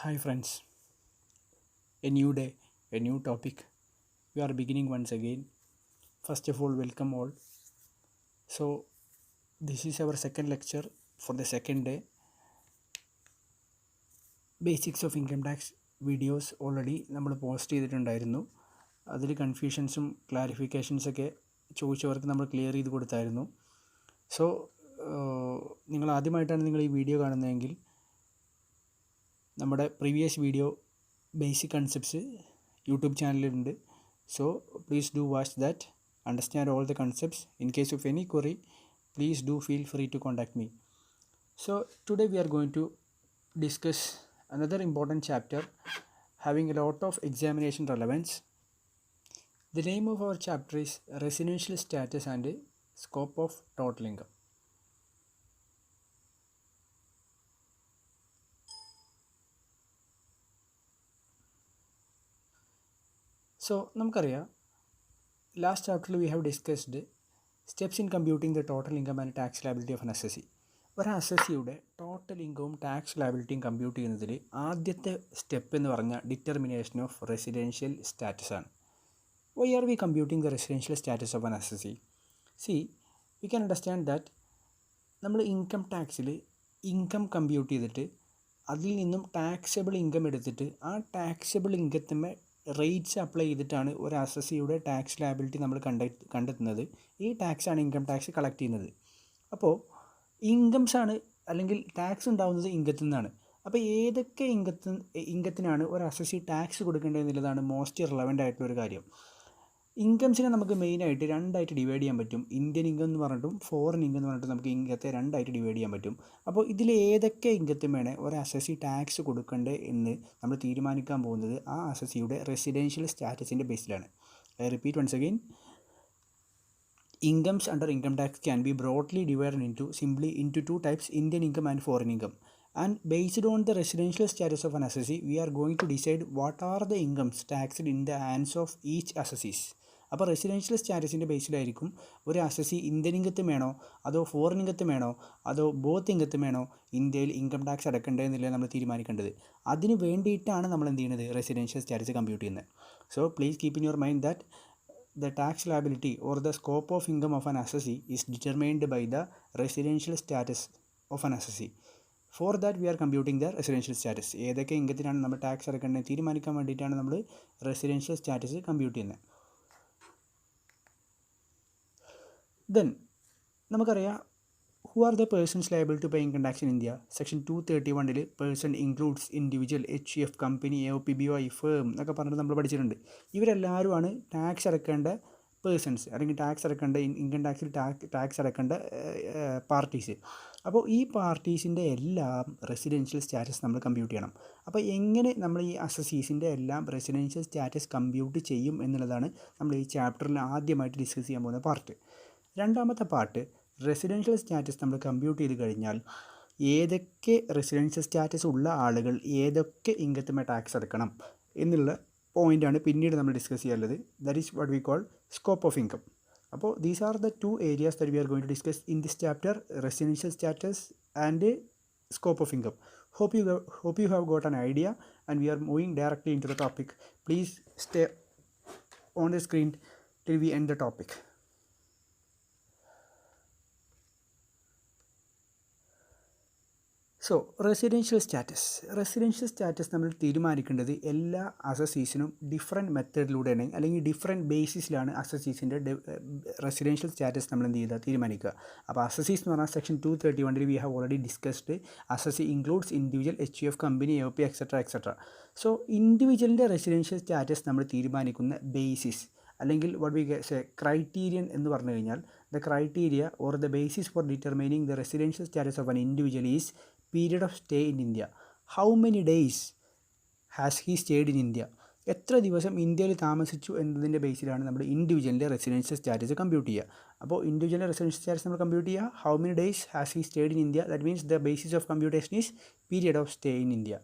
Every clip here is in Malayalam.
Hi friends, a new day, a new topic. We are beginning once again. First of all, welcome all. So, this is our second lecture for the second day. Basics of income tax videos already നമ്മൾ പോസ്റ്റ് ചെയ്തിട്ടുണ്ടായിരുന്നു. അതിൽ കൺഫ്യൂഷൻസും ക്ലാരിഫിക്കേഷൻസൊക്കെ ചോദിച്ചവർക്ക് നമ്മൾ ക്ലിയർ ചെയ്ത് കൊടുത്തായിരുന്നു. സോ നിങ്ങൾ ആദ്യമായിട്ടാണ് നിങ്ങൾ ഈ വീഡിയോ കാണുന്നതെങ്കിൽ നമ്മുടെ previous video basic concepts YouTube ചാനലിലുണ്ട്. So please do watch that, understand all the concepts. In case of any query, please do feel free to contact me. So today we are going to discuss another important chapter having a lot of examination relevance. The name of our chapter is Residential Status and Scope of Total Income. So നമുക്കറിയാം, ലാസ്റ്റ് ചാപ്റ്ററിൽ we have discussed steps in computing the total income and tax liability of an assessee. ഒരു അസസിയുടെ ടോട്ടൽ ഇൻകവും ടാക്സ് ലയബിലിറ്റിയും കമ്പ്യൂട്ട് ചെയ്യുന്നതിൽ ആദ്യത്തെ സ്റ്റെപ്പ് എന്ന് പറഞ്ഞാൽ ഡിറ്റർമിനേഷൻ ഓഫ് റെസിഡൻഷ്യൽ സ്റ്റാറ്റസ് ആണ്. Why are we computing the residential status of an assessee? See, we can understand that നമ്മൾ ഇൻകം ടാക്സിൽ ഇൻകം കമ്പ്യൂട്ട് ചെയ്തിട്ട് അതിൽ നിന്നും ടാക്സബിൾ ഇൻകം എടുത്തിട്ട് ആ ടാക്സബിൾ ഇൻകത്തിന്മേൽ റേറ്റ്സ് അപ്ലൈ ചെയ്തിട്ടാണ് ഒരു അസസിയുടെ ടാക്സ് ലയബിലിറ്റി നമ്മൾ കണ്ടെത്തുന്നത്. ഈ ടാക്സാണ് ഇൻകം ടാക്സ് കളക്ട് ചെയ്യുന്നത്. അപ്പോൾ ഇൻകംസ് ആണ് അല്ലെങ്കിൽ ടാക്സ് ഉണ്ടാകുന്നത് ഇൻകത്തിൽ നിന്നാണ്. അപ്പോൾ ഏതൊക്കെ ഇൻകത്തിനാണ് ഒരു അസസി ടാക്സ് കൊടുക്കേണ്ടതെന്നുള്ളതാണ് മോസ്റ്റ് റിലവൻ്റ് ആയിട്ടുള്ളൊരു കാര്യം. ഇൻകംസിനെ നമുക്ക് മെയിനായിട്ട് രണ്ടായിട്ട് ഡിവൈഡ് ചെയ്യാൻ പറ്റും. ഇന്ത്യൻ ഇൻകം എന്ന് പറഞ്ഞിട്ടും ഫോറിൻ ഇൻകം എന്ന് പറഞ്ഞിട്ടും നമുക്ക് ഇൻകത്തെ രണ്ടായിട്ട് ഡിവൈഡ് ചെയ്യാൻ പറ്റും. അപ്പോൾ ഇതിൽ ഏതൊക്കെ ഇൻകത്തിന്മേണ് ഒരു അസസി ടാക്സ് കൊടുക്കേണ്ടത് എന്ന് നമ്മൾ തീരുമാനിക്കാൻ പോകുന്നത് ആ അസസിയുടെ റെസിഡൻഷ്യൽ സ്റ്റാറ്റസിൻ്റെ ബേസിലാണ്. I repeat once again, incomes under income tax can be broadly divided into two types, Indian income and foreign income. And based on the residential status of an assessee, we are going to decide what are the incomes taxed in the hands of each assessees. അപ്പോൾ റെസിഡൻഷ്യൽ സ്റ്റാറ്റസിൻ്റെ ബേസിലായിരിക്കും ഒരു അസസി ഇന്ത്യൻ ഇൻകത്ത് വേണോ അതോ ഫോറിൻ ഇൻകത്ത് വേണോ അതോ ബോത്ത് ഇൻകത്ത് വേണോ ഇന്ത്യയിൽ ഇൻകം ടാക്സ് അടക്കേണ്ടതെന്നുള്ളത് നമ്മൾ തീരുമാനിക്കേണ്ടത്. അതിന് വേണ്ടിയിട്ടാണ് നമ്മൾ എന്ത് ചെയ്യുന്നത്, റെസിഡൻഷ്യൽ സ്റ്റാറ്റസ് കമ്പ്യൂട്ട് ചെയ്യുന്നത്. So please keep in your mind that the tax liability or the scope of income of an assessee is determined by the residential status of an assessee. For that we are computing the residential status. ഏതൊക്കെ ഇൻകത്തിനാണ് നമ്മൾ ടാക്സ് അടക്കേണ്ടത് തീരുമാനിക്കാൻ വേണ്ടിയിട്ടാണ് നമ്മൾ റെസിഡൻഷ്യൽ സ്റ്റാറ്റസ് കമ്പ്യൂട്ട് ചെയ്യുന്നത്. ദെൻ നമുക്കറിയാം, who are the persons liable to pay income tax in India? Section 231 person includes individual, HUF, company, AOPBY, firm എന്നൊക്കെ പറഞ്ഞിട്ട് നമ്മൾ പഠിച്ചിട്ടുണ്ട്. ഇവരെല്ലാവരുമാണ് ടാക്സ് അടക്കേണ്ട പേഴ്സൺസ് അല്ലെങ്കിൽ ടാക്സ് അടക്കേണ്ട ഇൻകം ടാക്സിൽ ടാക്സ് അടക്കേണ്ട പാർട്ടീസ്. അപ്പോൾ ഈ പാർട്ടീസിൻ്റെ എല്ലാം റെസിഡൻഷ്യൽ സ്റ്റാറ്റസ് നമ്മൾ കമ്പ്യൂട്ട് ചെയ്യണം. അപ്പോൾ എങ്ങനെ നമ്മൾ ഈ അസസീസിൻ്റെ എല്ലാം റെസിഡൻഷ്യൽ സ്റ്റാറ്റസ് കമ്പ്യൂട്ട് ചെയ്യും എന്നുള്ളതാണ് നമ്മൾ ഈ ചാപ്റ്ററിൽ ആദ്യമായിട്ട് ഡിസ്കസ് ചെയ്യാൻ പോകുന്ന പാർട്ട്. രണ്ടാമത്തെ പാർട്ട്, റെസിഡൻഷ്യൽ സ്റ്റാറ്റസ് നമ്മൾ കമ്പ്യൂട്ട് ചെയ്ത് കഴിഞ്ഞാൽ ഏതൊക്കെ റെസിഡൻഷ്യൽ സ്റ്റാറ്റസ് ഉള്ള ആളുകൾ ഏതൊക്കെ ഇൻകത്തുമേ ടാക്സ് അടക്കണം എന്നുള്ള പോയിൻ്റാണ് പിന്നീട് നമ്മൾ ഡിസ്കസ് ചെയ്യാനുള്ളത്. That is what we call scope of income. അപ്പോൾ these are the two areas that we are going to discuss in this chapter, residential status and scope of income. Hope you have got an idea and we are moving directly into the topic. Please stay on the screen till we end the topic. So residential status നമ്മൾ തീരുമാനിക്കേണ്ടത് എല്ലാ അസസീസിനും ഡിഫറെൻറ്റ് മെത്തേഡിലൂടെയാണ് അല്ലെങ്കിൽ ഡിഫറെൻറ്റ് ബേസിസിലാണ് അസസീസിൻ്റെ റെസിഡൻഷ്യൽ സ്റ്റാറ്റസ് നമ്മൾ എന്ത് ചെയ്യുക തീരുമാനിക്കുക. അപ്പോൾ അസസീസ് എന്ന് പറഞ്ഞാൽ section 231 we have already discussed. Assessee includes individual, HUF, company, AOP etcetera. So ഇൻഡിവിജ്വലിൻ്റെ റെസിഡൻഷ്യൽ സ്റ്റാറ്റസ് നമ്മൾ തീരുമാനിക്കുന്ന ബേസിസ് അല്ലെങ്കിൽ വാട്ട് വി സേ ക്രൈറ്റീരിയൻ എന്ന് പറഞ്ഞു കഴിഞ്ഞാൽ the criteria or the basis for determining the residential status of an individual is period of stay in India. How many days has he stayed in India? എത്ര ദിവസം ഇന്ത്യയിൽ താമസിച്ചു എന്നതിൻ്റെ ബേസിലാണ് നമ്മൾ ഇൻഡിവിജ്വലിൻ്റെ റെസിഡൻഷ്യൽ സ്റ്റാറ്റസ് കമ്പ്യൂട്ട് ചെയ്യുക. അപ്പോൾ ഇൻഡിവിജ്വലിൻ്റെ റെസിഡൻഷ്യൽ സ്റ്റാറ്റസ് നമ്മൾ കമ്പ്യൂട്ട് ചെയ്യുക, how many days has he stayed in India. That means the basis of computation is period of stay in India.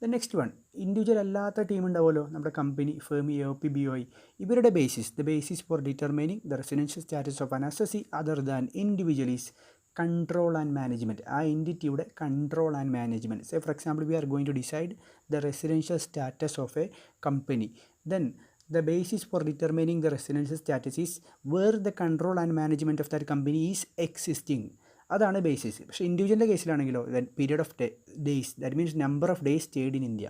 The next one, individual അല്ലാത്ത ടീം ഉണ്ടാവുമല്ലോ, നമ്മുടെ കമ്പനി, ഫേം, AOPBY, ഇവരുടെ basis, the basis for determining the residential status of an assessee other than individual is control and management, ആ എൻറ്റിറ്റിയുടെ control and management. Say for example we are going to decide the residential status of a company. Then the basis for determining the residential status is where the control and management of that company is existing. അതാണ് ബേസിസ്. പക്ഷേ ഇൻഡിവിജ്വലിൻ്റെ കേസിലാണെങ്കിലോ period of days, that means number of days stayed in India.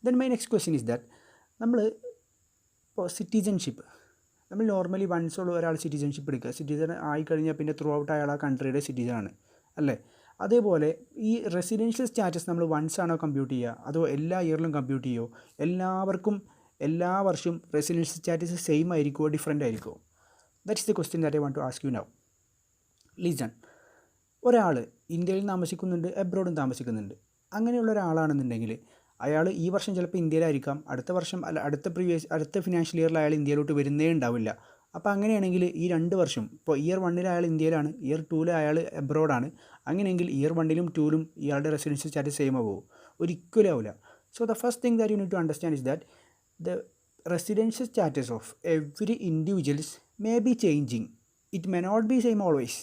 Then my next question is that നമ്മൾ ഇപ്പോൾ സിറ്റിസൺഷിപ്പ്, നമ്മൾ നോർമലി വൺസ് ഉള്ള ഒരാൾ സിറ്റിസൺഷിപ്പ് എടുക്കുക, സിറ്റിസൺ ആയിക്കഴിഞ്ഞാൽ പിന്നെ ത്രൂ ഔട്ട് അയാൾ ആ കൺട്രിയുടെ സിറ്റിസണാണ് അല്ലേ. അതേപോലെ ഈ റെസിഡൻഷ്യൽ സ്റ്റാറ്റസ് നമ്മൾ വൺസ് ആണോ കമ്പ്യൂട്ട് ചെയ്യുക, അതോ എല്ലാ ഇയറിലും കമ്പ്യൂട്ട് ചെയ്യുമോ, എല്ലാവർക്കും എല്ലാ വർഷവും റെസിഡൻഷ്യൽ സ്റ്റാറ്റസ് സെയിം ആയിരിക്കുമോ ഡിഫറെൻ്റ് ആയിരിക്കുമോ? That is the question that I want to ask you now. Listen. ഒരാൾ ഇന്ത്യയിൽ താമസിക്കുന്നുണ്ട്, എബ്രോഡും താമസിക്കുന്നുണ്ട്. അങ്ങനെയുള്ള ഒരാളാണെന്നുണ്ടെങ്കിൽ അയാൾ ഈ വർഷം ചിലപ്പോൾ ഇന്ത്യയിലായിരിക്കാം, അടുത്ത വർഷം അല്ല അടുത്ത ഫിനാൻഷ്യൽ ഇയറിൽ അയാൾ ഇന്ത്യയിലോട്ട് വരുന്നേ ഉണ്ടാവില്ല. അപ്പോൾ അങ്ങനെയാണെങ്കിൽ ഈ 2 വർഷം, ഇപ്പോൾ ഇയർ 1 അയാൾ ഇന്ത്യയിലാണ്, ഇയർ 2 അയാൾ എബ്രോഡാണ്. അങ്ങനെയെങ്കിൽ ഇയർ 1 2 ഇയാളുടെ റെസിഡൻഷ്യൽ സ്റ്റാറ്റസ് സെയിം ആവുമോ? ഒരിക്കലും ആവില്ല. So the first thing that you need to understand is that the residential status of every individuals may be changing. It may not be same always.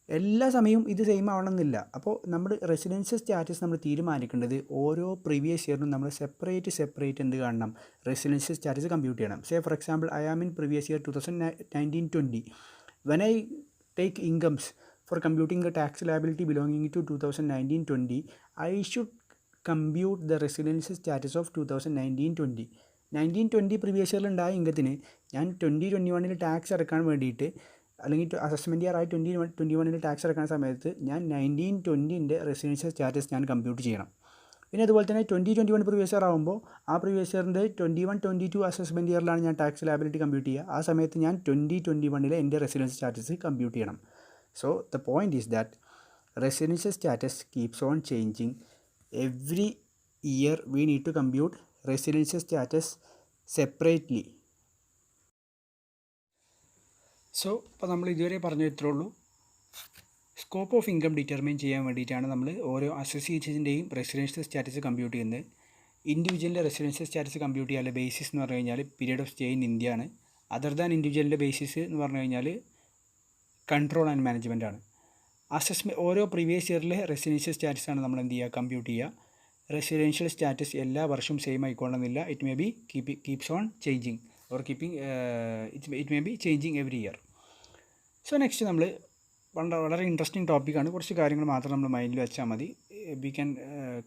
എല്ലാ സമയവും ഇത് സെയിം ആവണമെന്നില്ല. അപ്പോൾ നമ്മൾ റെസിഡൻഷ്യൽ സ്റ്റാറ്റസ് നമ്മൾ തീരുമാനിക്കേണ്ടത് ഓരോ പ്രീവിയസ് ഇയറിനും നമ്മൾ സെപ്പറേറ്റ് എന്ത് കാണണം, റെസിഡൻഷ്യൽ സ്റ്റാറ്റസ് കമ്പ്യൂട്ട് ചെയ്യണം. Say for example I am in previous year 2019-20. When I take incomes for computing the tax liability belonging to 2019-20, I should compute the residential status of 2019-20. 19-20 previous ഇയറിൽ ഉണ്ടായ ഇൻകത്തിന് ഞാൻ 2021 ടാക്സ് അടക്കാൻ വേണ്ടിയിട്ട്, അല്ലെങ്കിൽ അസസ്മെൻറ്റ് ഇയർ ആയി 2021 ടാക്സ് അടക്കുന്ന സമയത്ത് ഞാൻ 19-20 റെസിഡൻഷ്യൽ സ്റ്റാറ്റസ് ഞാൻ കമ്പ്യൂട്ട് ചെയ്യണം. പിന്നെ അതുപോലെ തന്നെ 2021 പ്രീവിയസ് ഇയർ ആകുമ്പോൾ ആ പ്രീവിയസ് ഇയറിൻ്റെ 21-22 അസസ്മെൻറ്റ് ഇയറിലാണ് ഞാൻ ടാക്സ് ലയബിലിറ്റി കമ്പ്യൂട്ട് ചെയ്യുക. ആ സമയത്ത് ഞാൻ 2021 എൻ്റെ റെസിഡൻഷ്യൽ സ്റ്റാറ്റസ് കമ്പ്യൂട്ട് ചെയ്യണം. So the point is that residential status keeps on changing. Every year we need to compute residential status separately. So ഇപ്പോൾ നമ്മൾ ഇതുവരെ പറഞ്ഞു ഇത്രേ ഉള്ളൂ. സ്കോപ്പ് ഓഫ് ഇൻകം ഡിറ്റർമൈൻ ചെയ്യാൻ വേണ്ടിയിട്ടാണ് നമ്മൾ ഓരോ അസോസിയേഷൻ്റെയും റെസിഡൻഷ്യൽ സ്റ്റാറ്റസ് കമ്പ്യൂട്ട് ചെയ്യുന്നത്. ഇൻഡിവിജ്വലിൻ്റെ റെസിഡൻഷ്യൽ സ്റ്റാറ്റസ് കമ്പ്യൂട്ട് ചെയ്യാനുള്ള ബേസിസ് എന്ന് പറഞ്ഞു കഴിഞ്ഞാൽ period of stay in India ആണ്. അതർ ദാൻ ഇൻഡിവിജ്വലിൻ്റെ ബേസിസ് എന്ന് പറഞ്ഞു കഴിഞ്ഞാൽ കൺട്രോൾ ആൻഡ് മാനേജ്മെൻ്റ് ആണ്. ഓരോ പ്രീവിയസ് ഇയറിലെ റെസിഡൻഷ്യൽ സ്റ്റാറ്റസാണ് നമ്മൾ എന്ത് ചെയ്യുക, കമ്പ്യൂട്ട് ചെയ്യുക. റെസിഡൻഷ്യൽ സ്റ്റാറ്റസ് എല്ലാ വർഷവും സെയിം ആയിക്കൊള്ളുന്നില്ല. It may be keeps on changing or it may be changing every year. So next നമ്മൾ വളരെ ഇൻട്രസ്റ്റിംഗ് ടോപ്പിക്കാണ്. കുറച്ച് കാര്യങ്ങൾ മാത്രം നമ്മൾ മൈൻഡിൽ വെച്ചാൽ മതി. വി ക്യാൻ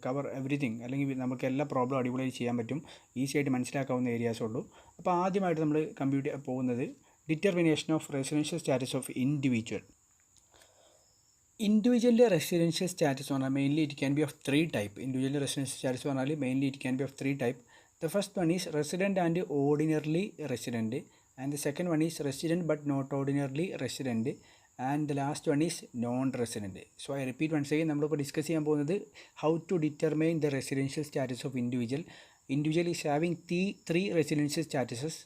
കവർ എവറിത്തിങ്, അല്ലെങ്കിൽ നമുക്ക് എല്ലാ പ്രോബ്ലം അടിപൊളിയായി ചെയ്യാൻ പറ്റും. ഈസി ആയിട്ട് മനസ്സിലാക്കാവുന്ന ഏരിയാസേ ഉള്ളൂ. അപ്പോൾ ആദ്യമായിട്ട് നമ്മൾ കമ്പ്യൂട്ട് പോകുന്നത് determination of residential status of individual. ഇൻഡിവിജ്വലിൻ്റെ റെസിഡൻഷ്യൽ സ്റ്റാറ്റസ് എന്ന് പറഞ്ഞാൽ mainly it can be of 3 type. ഇൻഡിവിജ്വലിൻ്റെ റെസിഡൻഷ്യൽ സ്റ്റാറ്റസ് പറഞ്ഞാൽ mainly it can be of 3 type. The first one is resident and ordinarily resident, and the second one is resident but not ordinarily resident, and the last one is non resident. So I repeat once again. നമ്മളിപ്പോൾ ഡിസ്കസ് ചെയ്യാൻ പോകുന്നത് how to determine the residential status of individual. Individual is having 3 residential statuses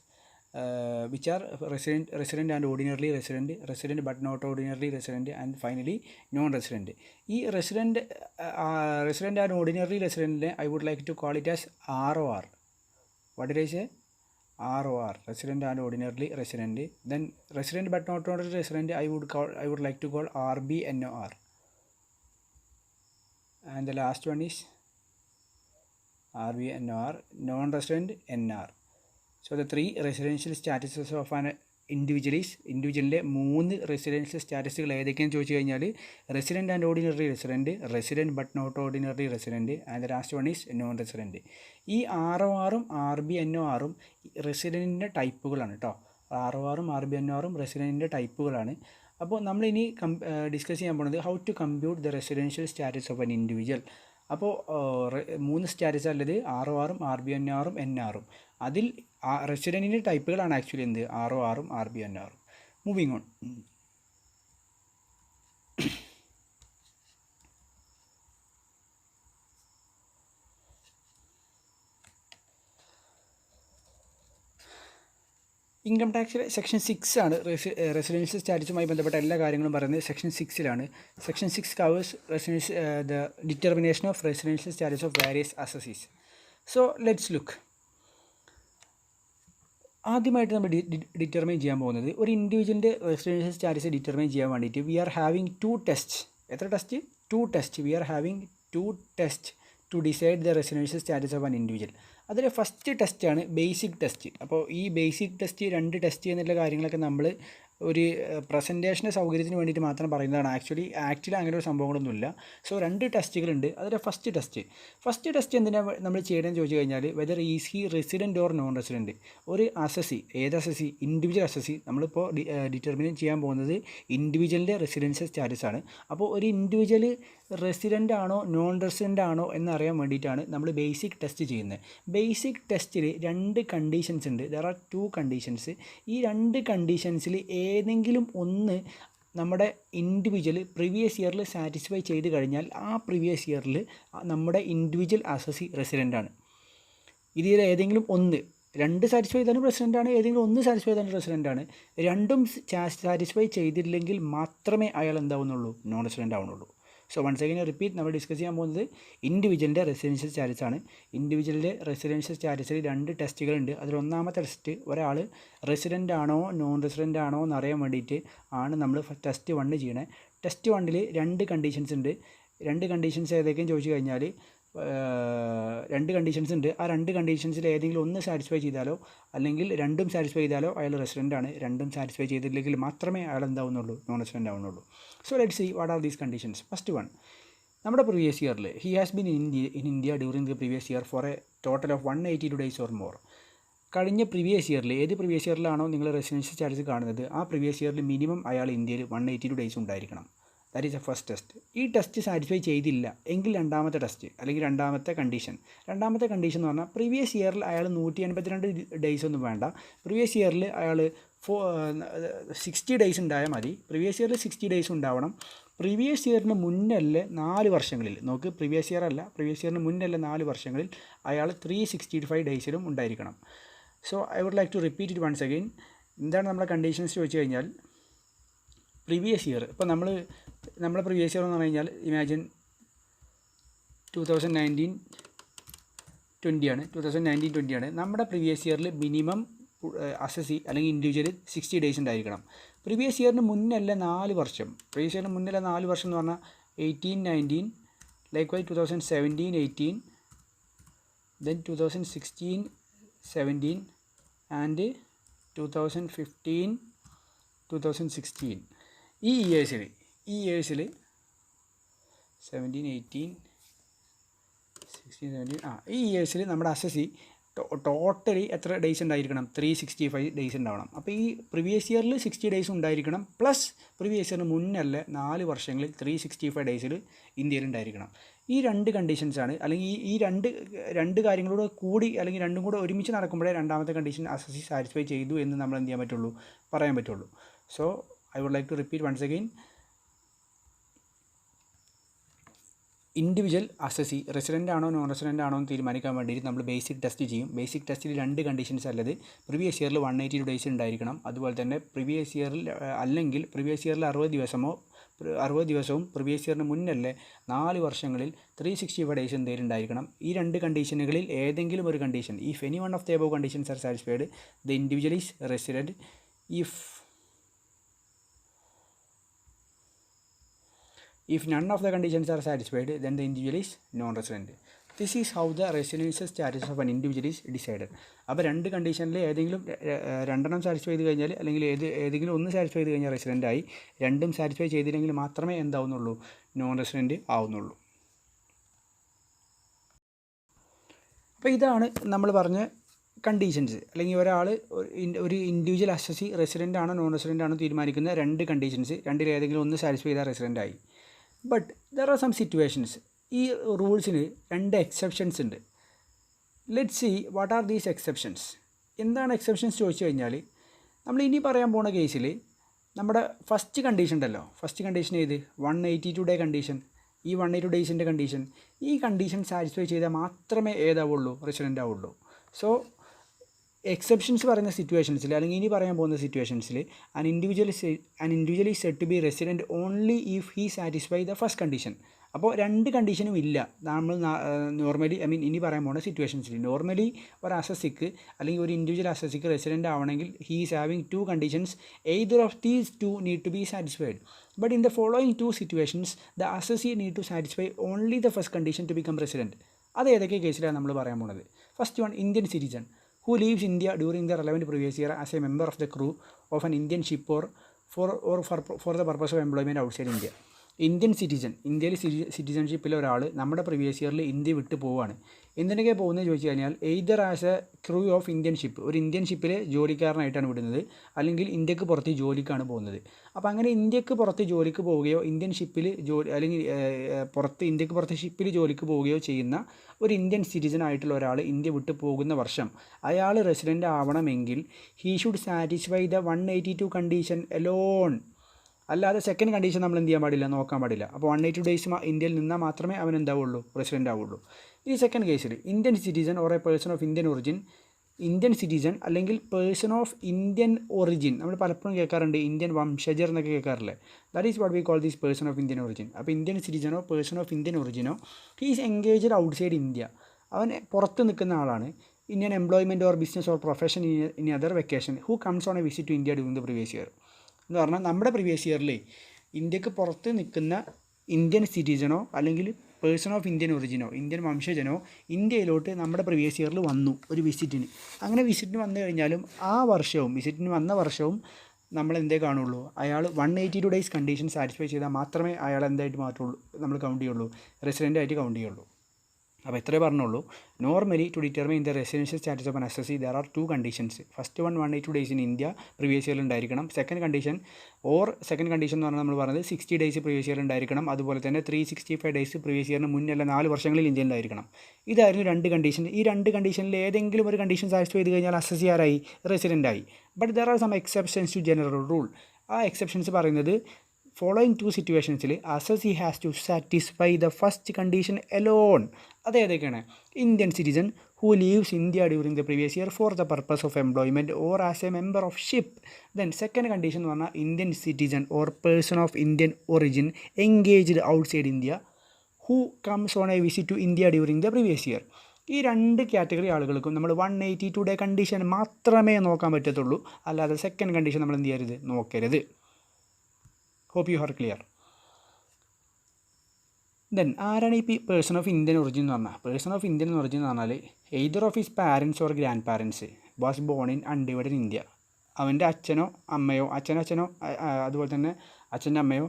which are resident and ordinarily resident but not ordinarily resident, and finally non-resident. ഈ resident and ordinarily resident I would like to call it as ROR. What did I say? ROR, resident and ordinarily resident. Then resident but not ordinarily resident I would like to call RBNOR. And the last one is RBNOR, non-resident NR. So the 3 residential statuses of an individual is, ഇൻഡിവിജ്വലിൻ്റെ 3 റെസിഡൻഷ്യൽ സ്റ്റാറ്റസുകൾ ഏതൊക്കെയാണെന്ന് ചോദിച്ചു കഴിഞ്ഞാൽ resident and ordinary resident but not ordinary resident, and the last one is non resident. ഈ RORും RBNORും റെസിഡൻറ്റിൻ്റെ ടൈപ്പുകളാണ് കേട്ടോ. RORും RBNORും റെസിഡൻറ്റിൻ്റെ ടൈപ്പുകളാണ്. അപ്പോൾ നമ്മളിനി ഡിസ്കസ് ചെയ്യാൻ പോകുന്നത് how to compute the residential status of an individual. അപ്പോൾ 3 സ്റ്റാറ്റസ് ഉള്ളത് RORും RBNORും NRും. അതിൽ റെസിഡൻറ്റിൻ്റെ ടൈപ്പുകളാണ് ആക്ച്വലി എന്ത്, RORും RBNORും. Moving on. ഇൻകം ടാക്സിലെ സെക്ഷൻ 6 ആണ് റെസിഡൻഷ്യൽ സ്റ്റാറ്റസുമായി ബന്ധപ്പെട്ട എല്ലാ കാര്യങ്ങളും പറയുന്നത് സെക്ഷൻ 6ലാണ്. Section 6 covers the determination of residential status of various assessees. So let's look. ആദ്യമായിട്ട് നമ്മൾ ഡിറ്റർമൈൻ ചെയ്യാൻ പോകുന്നത് ഒരു ഇൻഡിവിജ്വലിൻ്റെ റെസിഡൻഷ്യൽ സ്റ്റാറ്റസ് ഡിറ്റർമൈൻ ചെയ്യാൻ വേണ്ടിയിട്ട് വി ആർ ഹാവിങ് 2 ടെസ്റ്റ്. എത്ര test? 2 test. We are having 2 test to decide the residential status of an individual. അതിലെ ഫസ്റ്റ് ടെസ്റ്റാണ് ബേസിക് ടെസ്റ്റ്. അപ്പോൾ ഈ ബേസിക് ടെസ്റ്റ് 2 ടെസ്റ്റ് എന്നുള്ള കാര്യങ്ങളൊക്കെ നമ്മൾ ഒരു പ്രസൻറ്റേഷൻ്റെ സൗകര്യത്തിന് വേണ്ടിയിട്ട് മാത്രം പറയുന്നതാണ്. ആക്ച്വലി അങ്ങനെ ഒരു സംഭവങ്ങളൊന്നുമില്ല. സോ 2 ടെസ്റ്റുകളുണ്ട്. അതിലെ ഫസ്റ്റ് ടെസ്റ്റ് എന്തിനാണ് നമ്മൾ ചെയ്യണമെന്ന് ചോദിച്ചു കഴിഞ്ഞാൽ whether is he resident or non resident. ഒരു അസസി, ഏത് അസസി? Individual assessee. നമ്മളിപ്പോൾ ഡിറ്റർമിൻ ചെയ്യാൻ പോകുന്നത് ഇൻഡിവിജ്വലിൻ്റെ റെസിഡൻഷ്യൽ സ്റ്റാറ്റസ് ആണ്. അപ്പോൾ ഒരു ഇൻഡിവിജ്വൽ റെസിഡൻ്റ് ആണോ നോൺ റെസിഡൻ്റ് ആണോ എന്നറിയാൻ വേണ്ടിയിട്ടാണ് നമ്മൾ ബേസിക് ടെസ്റ്റ് ചെയ്യുന്നത്. ബേസിക് ടെസ്റ്റിൽ 2 കണ്ടീഷൻസ് ഉണ്ട്. There are 2 conditions. ഈ 2 കണ്ടീഷൻസിൽ ഏതെങ്കിലും ഒന്ന് നമ്മുടെ ഇൻഡിവിജ്വൽ പ്രീവിയസ് ഇയറിൽ സാറ്റിസ്ഫൈ ചെയ്ത് കഴിഞ്ഞാൽ ആ പ്രീവിയസ് ഇയറിൽ നമ്മുടെ ഇൻഡിവിജ്വൽ അസസി റെസിഡൻ്റ് ആണ്. ഇതിൽ ഏതെങ്കിലും ഒന്ന്, 2 സാറ്റിസ്ഫൈ ചെയ്താലും റെസിഡൻ്റ് ആണ്, ഏതെങ്കിലും ഒന്ന് സാറ്റിസ്ഫൈ ചെയ്താലും റെസിഡൻ്റ് ആണ്. 2ഉം സാറ്റിസ്ഫൈ ചെയ്തില്ലെങ്കിൽ മാത്രമേ അയാൾ എന്താവുന്നുള്ളൂ? നോൺ റെസിഡൻ്റ് ആവുന്നുള്ളൂ. സോ വൺസ് അഗൈൻ റിപ്പീറ്റ്, നമ്മൾ ഡിസ്കസ് ചെയ്യാൻ പോകുന്നത് ഇൻഡിവിജ്വലിൻ്റെ റെസിഡൻഷ്യൽ സ്റ്റാറ്റസ് ആണ്. ഇൻഡിവിജ്വലിൻ്റെ റെസിഡൻഷ്യൽ സ്റ്റാറ്റസിൽ 2 ടെസ്റ്റുകളുണ്ട്. അതിൽ ഒന്നാമത്തെ ടെസ്റ്റ് ഒരാൾ റെസിഡൻ്റ് ആണോ നോൺ റെസിഡൻ്റ് ആണോ എന്നറിയാൻ വേണ്ടിയിട്ട് ആണ് നമ്മൾ ടെസ്റ്റ് 1 ചെയ്യണേ. ടെസ്റ്റ് 1ൽ 2 കണ്ടീഷൻസ് ഉണ്ട്. 2 കണ്ടീഷൻസ് ഏതൊക്കെയും ചോദിച്ചു കഴിഞ്ഞാൽ 2 കണ്ടീഷൻസ് ഉണ്ട്. ആ 2 കണ്ടീഷൻസിൽ ഏതെങ്കിലും ഒന്ന് സാറ്റിസ്ഫൈ ചെയ്താലോ അല്ലെങ്കിൽ 2ഉം സാറ്റിസ്ഫൈ ചെയ്താലോ അയാൾ റെസിഡൻ്റ് ആണ്. 2ഉം സാറ്റിസ്ഫൈ ചെയ്തില്ലെങ്കിൽ മാത്രമേ അയാൾ എന്താവുന്നുള്ളൂ? നോൺ റെസിഡൻ്റ് ആവുന്നുള്ളൂ. So let's see what are these conditions. First one, നമ്മുടെ പ്രീവിയസ് ഇയറിൽ he has been in India during the previous year for a total of 182 days or more. കഴിഞ്ഞ പ്രീവിയസ് ഇയറിൽ, ഏത് പ്രീവിയസ് ഇയറിലാണോ നിങ്ങൾ റെസിഡൻഷ്യൽ സ്റ്റാറ്റസ് കാണുന്നത് ആ പ്രീവിയസ് ഇയറിൽ മിനിമം അയാൾ ഇന്ത്യയിൽ 182 ഡേയ്സ് ഉണ്ടായിരിക്കണം. That is A first test. ഈ ടെസ്റ്റ് സാറ്റിസ്ഫൈ ചെയ്തില്ല എങ്കിൽ രണ്ടാമത്തെ ടെസ്റ്റ് അല്ലെങ്കിൽ രണ്ടാമത്തെ കണ്ടീഷൻ എന്ന് പറഞ്ഞാൽ പ്രീവിയസ് ഇയറിൽ അയാൾ 182 ഡേയ്സ് ഒന്നും വേണ്ട. പ്രീവിയസ് ഇയറിൽ അയാൾ 60 ഡേയ്സ് ഉണ്ടായാൽ മതി. പ്രീവിയസ് ഇയറിൽ 60 ഡേയ്സ് ഉണ്ടാവണം. പ്രീവിയസ് ഇയറിന് മുന്നല്ലേ 4 വർഷങ്ങളിൽ, നോക്ക് പ്രീവിയസ് ഇയർ അല്ല, പ്രീവിയസ് ഇയറിന് മുന്നല്ലേ 4 വർഷങ്ങളിൽ അയാൾ 365 ഡേയ്സിലും ഉണ്ടായിരിക്കണം. So I would like to repeat it once again. എന്താണ് നമ്മുടെ കണ്ടീഷൻസ് ചോദിച്ചു കഴിഞ്ഞാൽ പ്രീവിയസ് ഇയർ, ഇപ്പോൾ നമ്മുടെ പ്രീവിയസ് ഇയർ എന്ന് പറഞ്ഞു കഴിഞ്ഞാൽ ഇമാജിൻ 2019-20 ആണ്. 2019-20 ആണ്. നമ്മുടെ പ്രീവിയസ് ഇയറിൽ മിനിമം അസസി അല്ലെങ്കിൽ ഇൻഡിവിജ്വൽ 60 ഡേയ്സ് ഉണ്ടായിരിക്കണം. പ്രീവിയസ് ഇയറിന് മുന്നല്ല 4 വർഷം. പ്രീവിയസ് ഇയറിന് മുന്നല്ല 4 വർഷം എന്ന് പറഞ്ഞാൽ 18-19, ലൈക്ക് വൈസ് 2017-18, ദെൻ 2016-17 ആൻഡ് 2015-2016. ഈ ഇയേഴ്സിൽ 17-18-16-17 ഈ ഇയേഴ്സിൽ നമ്മുടെ അസസി ടോട്ടലി എത്ര ഡേയ്സ് ഉണ്ടായിരിക്കണം? 365 ഡേയ്സ് ഉണ്ടാവണം. അപ്പോൾ ഈ പ്രീവിയസ് ഇയറിൽ 60 ഡേയ്സ് ഉണ്ടായിരിക്കണം, പ്ലസ് പ്രീവിയസ് ഇയറിന് മുന്നല്ല 4 വർഷങ്ങളിൽ 365 ഡേയ്സിൽ ഇന്ത്യയിൽ ഉണ്ടായിരിക്കണം. ഈ 2 കണ്ടീഷൻസാണ്, അല്ലെങ്കിൽ ഈ രണ്ട് കാര്യങ്ങളോട് കൂടി അല്ലെങ്കിൽ രണ്ടും കൂടെ ഒരുമിച്ച് നടക്കുമ്പോഴേ രണ്ടാമത്തെ കണ്ടീഷൻ അസസി സാറ്റിസ്ഫൈ ചെയ്തു എന്ന് നമ്മൾ എന്ത് ചെയ്യാൻ പറ്റുള്ളൂ? പറയാൻ പറ്റുള്ളൂ. So I would like to repeat once again. Individual assessee resident ആണോ നോൺ റെസിഡൻ്റ് ആണോ എന്ന് തീരുമാനിക്കാൻ വേണ്ടിയിട്ട് നമ്മൾ ബേസിക് ടെസ്റ്റ് ചെയ്യും. ബേസിക് ടെസ്റ്റിൽ 2 കണ്ടീഷൻസ് അല്ലത് പ്രീവിയസ് ഇയറിൽ 182 ഡേയ്സ് ഉണ്ടായിരിക്കണം. അതുപോലെ തന്നെ പ്രീവിയസ് ഇയറിൽ അല്ലെങ്കിൽ പ്രീവിയസ് ഇയറിൽ 60 ദിവസവും പ്രീവിയസ് ഇയറിന് മുന്നല്ലേ 4 വർഷങ്ങളിൽ 365 ഡേയ്സ് എന്തെങ്കിലും ഉണ്ടായിരിക്കണം. ഈ 2 കണ്ടീഷനുകളിൽ ഏതെങ്കിലും ഒരു condition, if any one of the above conditions R satisfied the individual is resident. If none of the conditions are satisfied, then the individual is non-resident. This is how the residential status of an individual is decided. അപ്പോൾ 2 കണ്ടീഷനിൽ ഏതെങ്കിലും 2 സാറ്റിസ്ഫൈ ചെയ്ത് കഴിഞ്ഞാൽ അല്ലെങ്കിൽ ഏതെങ്കിലും ഒന്ന് സാറ്റിസ്ഫൈ ചെയ്ത് കഴിഞ്ഞാൽ റെസിഡൻ്റ് ആയി. 2ഉം സാറ്റിസ്ഫൈ ചെയ്തില്ലെങ്കിൽ മാത്രമേ എന്താവുന്നുള്ളൂ? Non resident ആവുന്നുള്ളൂ. അപ്പോൾ ഇതാണ് നമ്മൾ പറഞ്ഞ കണ്ടീഷൻസ്, അല്ലെങ്കിൽ ഒരാൾ ഒരു ഇൻഡിവിജ്വൽ അസസി റെസിഡൻ്റ് ആണോ നോൺ റെസിഡൻ്റ് ആണോ തീരുമാനിക്കുന്ന 2 കണ്ടീഷൻസ്. 2ൽ ഏതെങ്കിലും ഒന്ന് സാറ്റിസ്ഫൈ ചെയ്താൽ റെസിഡൻ്റ് ആയി. But there are some situations. ഈ റൂൾസിന് 2 എക്സെപ്ഷൻസ് ഉണ്ട്. Let's see what are these exceptions. എന്താണ് എക്സെപ്ഷൻസ് ചോദിച്ചു കഴിഞ്ഞാൽ നമ്മൾ ഇനി പറയാൻ പോണ കേസിൽ നമ്മുടെ ഫസ്റ്റ് കണ്ടീഷൻ ഉണ്ടല്ലോ, ഫസ്റ്റ് കണ്ടീഷൻ ഏത്? 182 ഡേ കണ്ടീഷൻ. ഈ 182 ഡേയ്സിൻ്റെ കണ്ടീഷൻ, ഈ കണ്ടീഷൻ സാറ്റിസ്ഫൈ ചെയ്താൽ മാത്രമേ ഏതാവുള്ളൂ? റെസിഡൻ്റ് ആവുള്ളൂ. സോ എക്സെപ്ഷൻസ് പറയുന്ന സിറ്റുവേഷൻസിൽ അല്ലെങ്കിൽ ഇനി പറയാൻ പോകുന്ന സിറ്റുവേഷൻസിൽ an individual is said to be resident only if he satisfy the first condition. അപ്പോൾ രണ്ട് കണ്ടീഷനും ഇല്ല നമ്മൾ നോർമലി ഇനി പറയാൻ പോകുന്ന സിറ്റുവേഷൻസിൽ. നോർമലി ഒരു അസസിക്ക് അല്ലെങ്കിൽ ഒരു ഇൻഡിവിജ്വൽ അസസിക്ക് റെസിഡൻ്റ് ആവണമെങ്കിൽ he is having two conditions. Either of these two need to be satisfied. But in the following two situations the assessee need to satisfy only the first condition to become resident. അത് ഏതൊക്കെ കേസിലാണ് നമ്മൾ പറയാൻ പോകുന്നത്? First one, Indian citizen who leaves India during the relevant previous year as a member of the crew of an Indian ship or for the purpose of employment outside India. Indian citizen, ഇന്ത്യയിൽ സിറ്റിസൺഷിപ്പിൽ ഒരാൾ നമ്മുടെ പ്രീവിയസ് ഇയറിൽ ഇന്ത്യ വിട്ട് പോവുകയാണ്. എന്തിനൊക്കെ പോകുന്നത് ചോദിച്ചു കഴിഞ്ഞാൽ either as A crew of Indian ship, ഒരു ഇന്ത്യൻ ഷിപ്പിൽ ജോലിക്കാരനായിട്ടാണ് വിടുന്നത്, അല്ലെങ്കിൽ ഇന്ത്യക്ക് പുറത്ത് ജോലിക്കാണ് പോകുന്നത്. അപ്പോൾ അങ്ങനെ ഇന്ത്യക്ക് പുറത്ത് ജോലിക്ക് പോവുകയോ ഇന്ത്യൻ ഷിപ്പിൽ അല്ലെങ്കിൽ ഇന്ത്യക്ക് പുറത്ത് ഷിപ്പിൽ ജോലിക്ക് പോവുകയോ ചെയ്യുന്ന ഒരു ഇന്ത്യൻ സിറ്റിസൺ ആയിട്ടുള്ള ഒരാൾ ഇന്ത്യ വിട്ട് പോകുന്ന വർഷം അയാൾ റെസിഡൻ്റ് ആവണമെങ്കിൽ he should satisfy the 182 condition alone. അല്ലാതെ സെക്കൻഡ് കണ്ടീഷൻ നമ്മൾ എന്ത് ചെയ്യാൻ പാടില്ല, നോക്കാൻ പാടില്ല. അപ്പോൾ 182 ഡേയ്സ് ഇന്ത്യയിൽ നിന്നാൽ മാത്രമേ അവൻ എന്താവുള്ളൂ, റെസിഡൻ്റ് ആവുള്ളൂ. ഈ സെക്കൻഡ് കേസിൽ Indian citizen or a person of Indian origin, Indian citizen അല്ലെങ്കിൽ പേഴ്സൺ ഓഫ് ഇന്ത്യൻ ഒറിജിൻ, നമ്മൾ പലപ്പോഴും കേൾക്കാറുണ്ട് ഇന്ത്യൻ വംശജർ എന്നൊക്കെ കേൾക്കാറില്ലേ. That is what we call this person of Indian origin. അപ്പോൾ ഇന്ത്യൻ സിറ്റിസണോ പേഴ്സൺ ഓഫ് ഇന്ത്യൻ ഒറിജിനോ he is engaged outside India, അവൻ പുറത്ത് നിൽക്കുന്ന ആളാണ്. Indian employment or business or profession in other vacation who comes on a visit to India during the previous year. എന്ന് പറഞ്ഞാൽ നമ്മുടെ പ്രീവിയസ് ഇയറിൽ ഇന്ത്യക്ക് പുറത്ത് നിൽക്കുന്ന ഇന്ത്യൻ സിറ്റിസണോ അല്ലെങ്കിൽ പേഴ്സൺ ഓഫ് ഇന്ത്യൻ ഒറിജിനോ ഇന്ത്യൻ വംശജനോ ഇന്ത്യയിലോട്ട് നമ്മുടെ പ്രീവിയസ് ഇയറിൽ വന്നു ഒരു വിസിറ്റിന്. അങ്ങനെ വിസിറ്റിന് വന്നു കഴിഞ്ഞാലും ആ വർഷവും വിസിറ്റിന് വന്ന വർഷവും നമ്മൾ എന്തേ കാണുള്ളൂ, അയാൾ 182 ഡേയ്സ് കണ്ടീഷൻ സാറ്റിസ്ഫൈ ചെയ്താൽ മാത്രമേ അയാൾ എന്തായിട്ട് മാറ്റുള്ളൂ, നമ്മൾ കൗണ്ട് ചെയ്യുള്ളൂ, റെസിഡൻ്റ് ആയിട്ട് കൗണ്ട് ചെയ്യുള്ളൂ. അപ്പോൾ ഇത്രേ പറഞ്ഞുള്ളൂ. Normally to determine the residential status of an assessee there are 2 conditions. First one 182 days in India previous ഇയറിൽ ഉണ്ടായിരിക്കണം. സെക്കൻഡ് കണ്ടീഷൻ എന്ന് പറഞ്ഞാൽ നമ്മൾ പറഞ്ഞത് 60 ഡേയ്സ് പ്രീവിയസ് ഇയറിൽ ഉണ്ടായിരിക്കണം. അതുപോലെ തന്നെ 365 ഡേയ്സ് പ്രീവിയസ് ഇയറിന് മുന്നല്ല 4 വർഷങ്ങളിൽ ഇന്ത്യയിൽ ഉണ്ടായിരിക്കണം. ഇതായിരുന്നു 2 കണ്ടീഷൻ. ഈ 2 കണ്ടീഷനിൽ ഏതെങ്കിലും ഒരു കണ്ടീഷൻ സാറ്റിസ്ഫൈ ചെയ്ത് കഴിഞ്ഞാൽ അസസി ആരായി, റെസിഡൻ്റ് ആയി. But there are some exceptions to general rule. ആ എക്സെപ്ഷൻസ് പറയുന്നത് ഫോളോയിങ് 2 സിറ്റുവേഷൻസിൽ assessee has to satisfy the first condition alone. അത് ഏതൊക്കെയാണ്? Indian citizen who leaves India during the previous year for the purpose of employment or as a member of ship. Then second condition എന്ന് പറഞ്ഞാൽ Indian citizen or person of Indian origin engaged outside India who comes on a visit to India during the previous year. ഈ 2 കാറ്റഗറി ആളുകൾക്കും നമ്മൾ 182 ഡേ കണ്ടീഷൻ മാത്രമേ നോക്കാൻ പറ്റത്തുള്ളൂ, അല്ലാതെ സെക്കൻഡ് കണ്ടീഷൻ നമ്മൾ എന്ത് ചെയ്യരുത്, നോക്കരുത്. Hope you are clear. Then ആരാണ് ഈ പേഴ്സൺ ഓഫ് ഇന്ത്യൻ ഒറിജിൻ എന്ന് പറഞ്ഞാൽ? പേഴ്സൺ ഓഫ് ഇന്ത്യൻ ഒറിജിൻ എന്ന് പറഞ്ഞാൽ either of his parents or grand parents was born in undivided India. അവൻ്റെ അച്ഛനോ അമ്മയോ, അതുപോലെ തന്നെ അച്ഛൻ്റെ അമ്മയോ,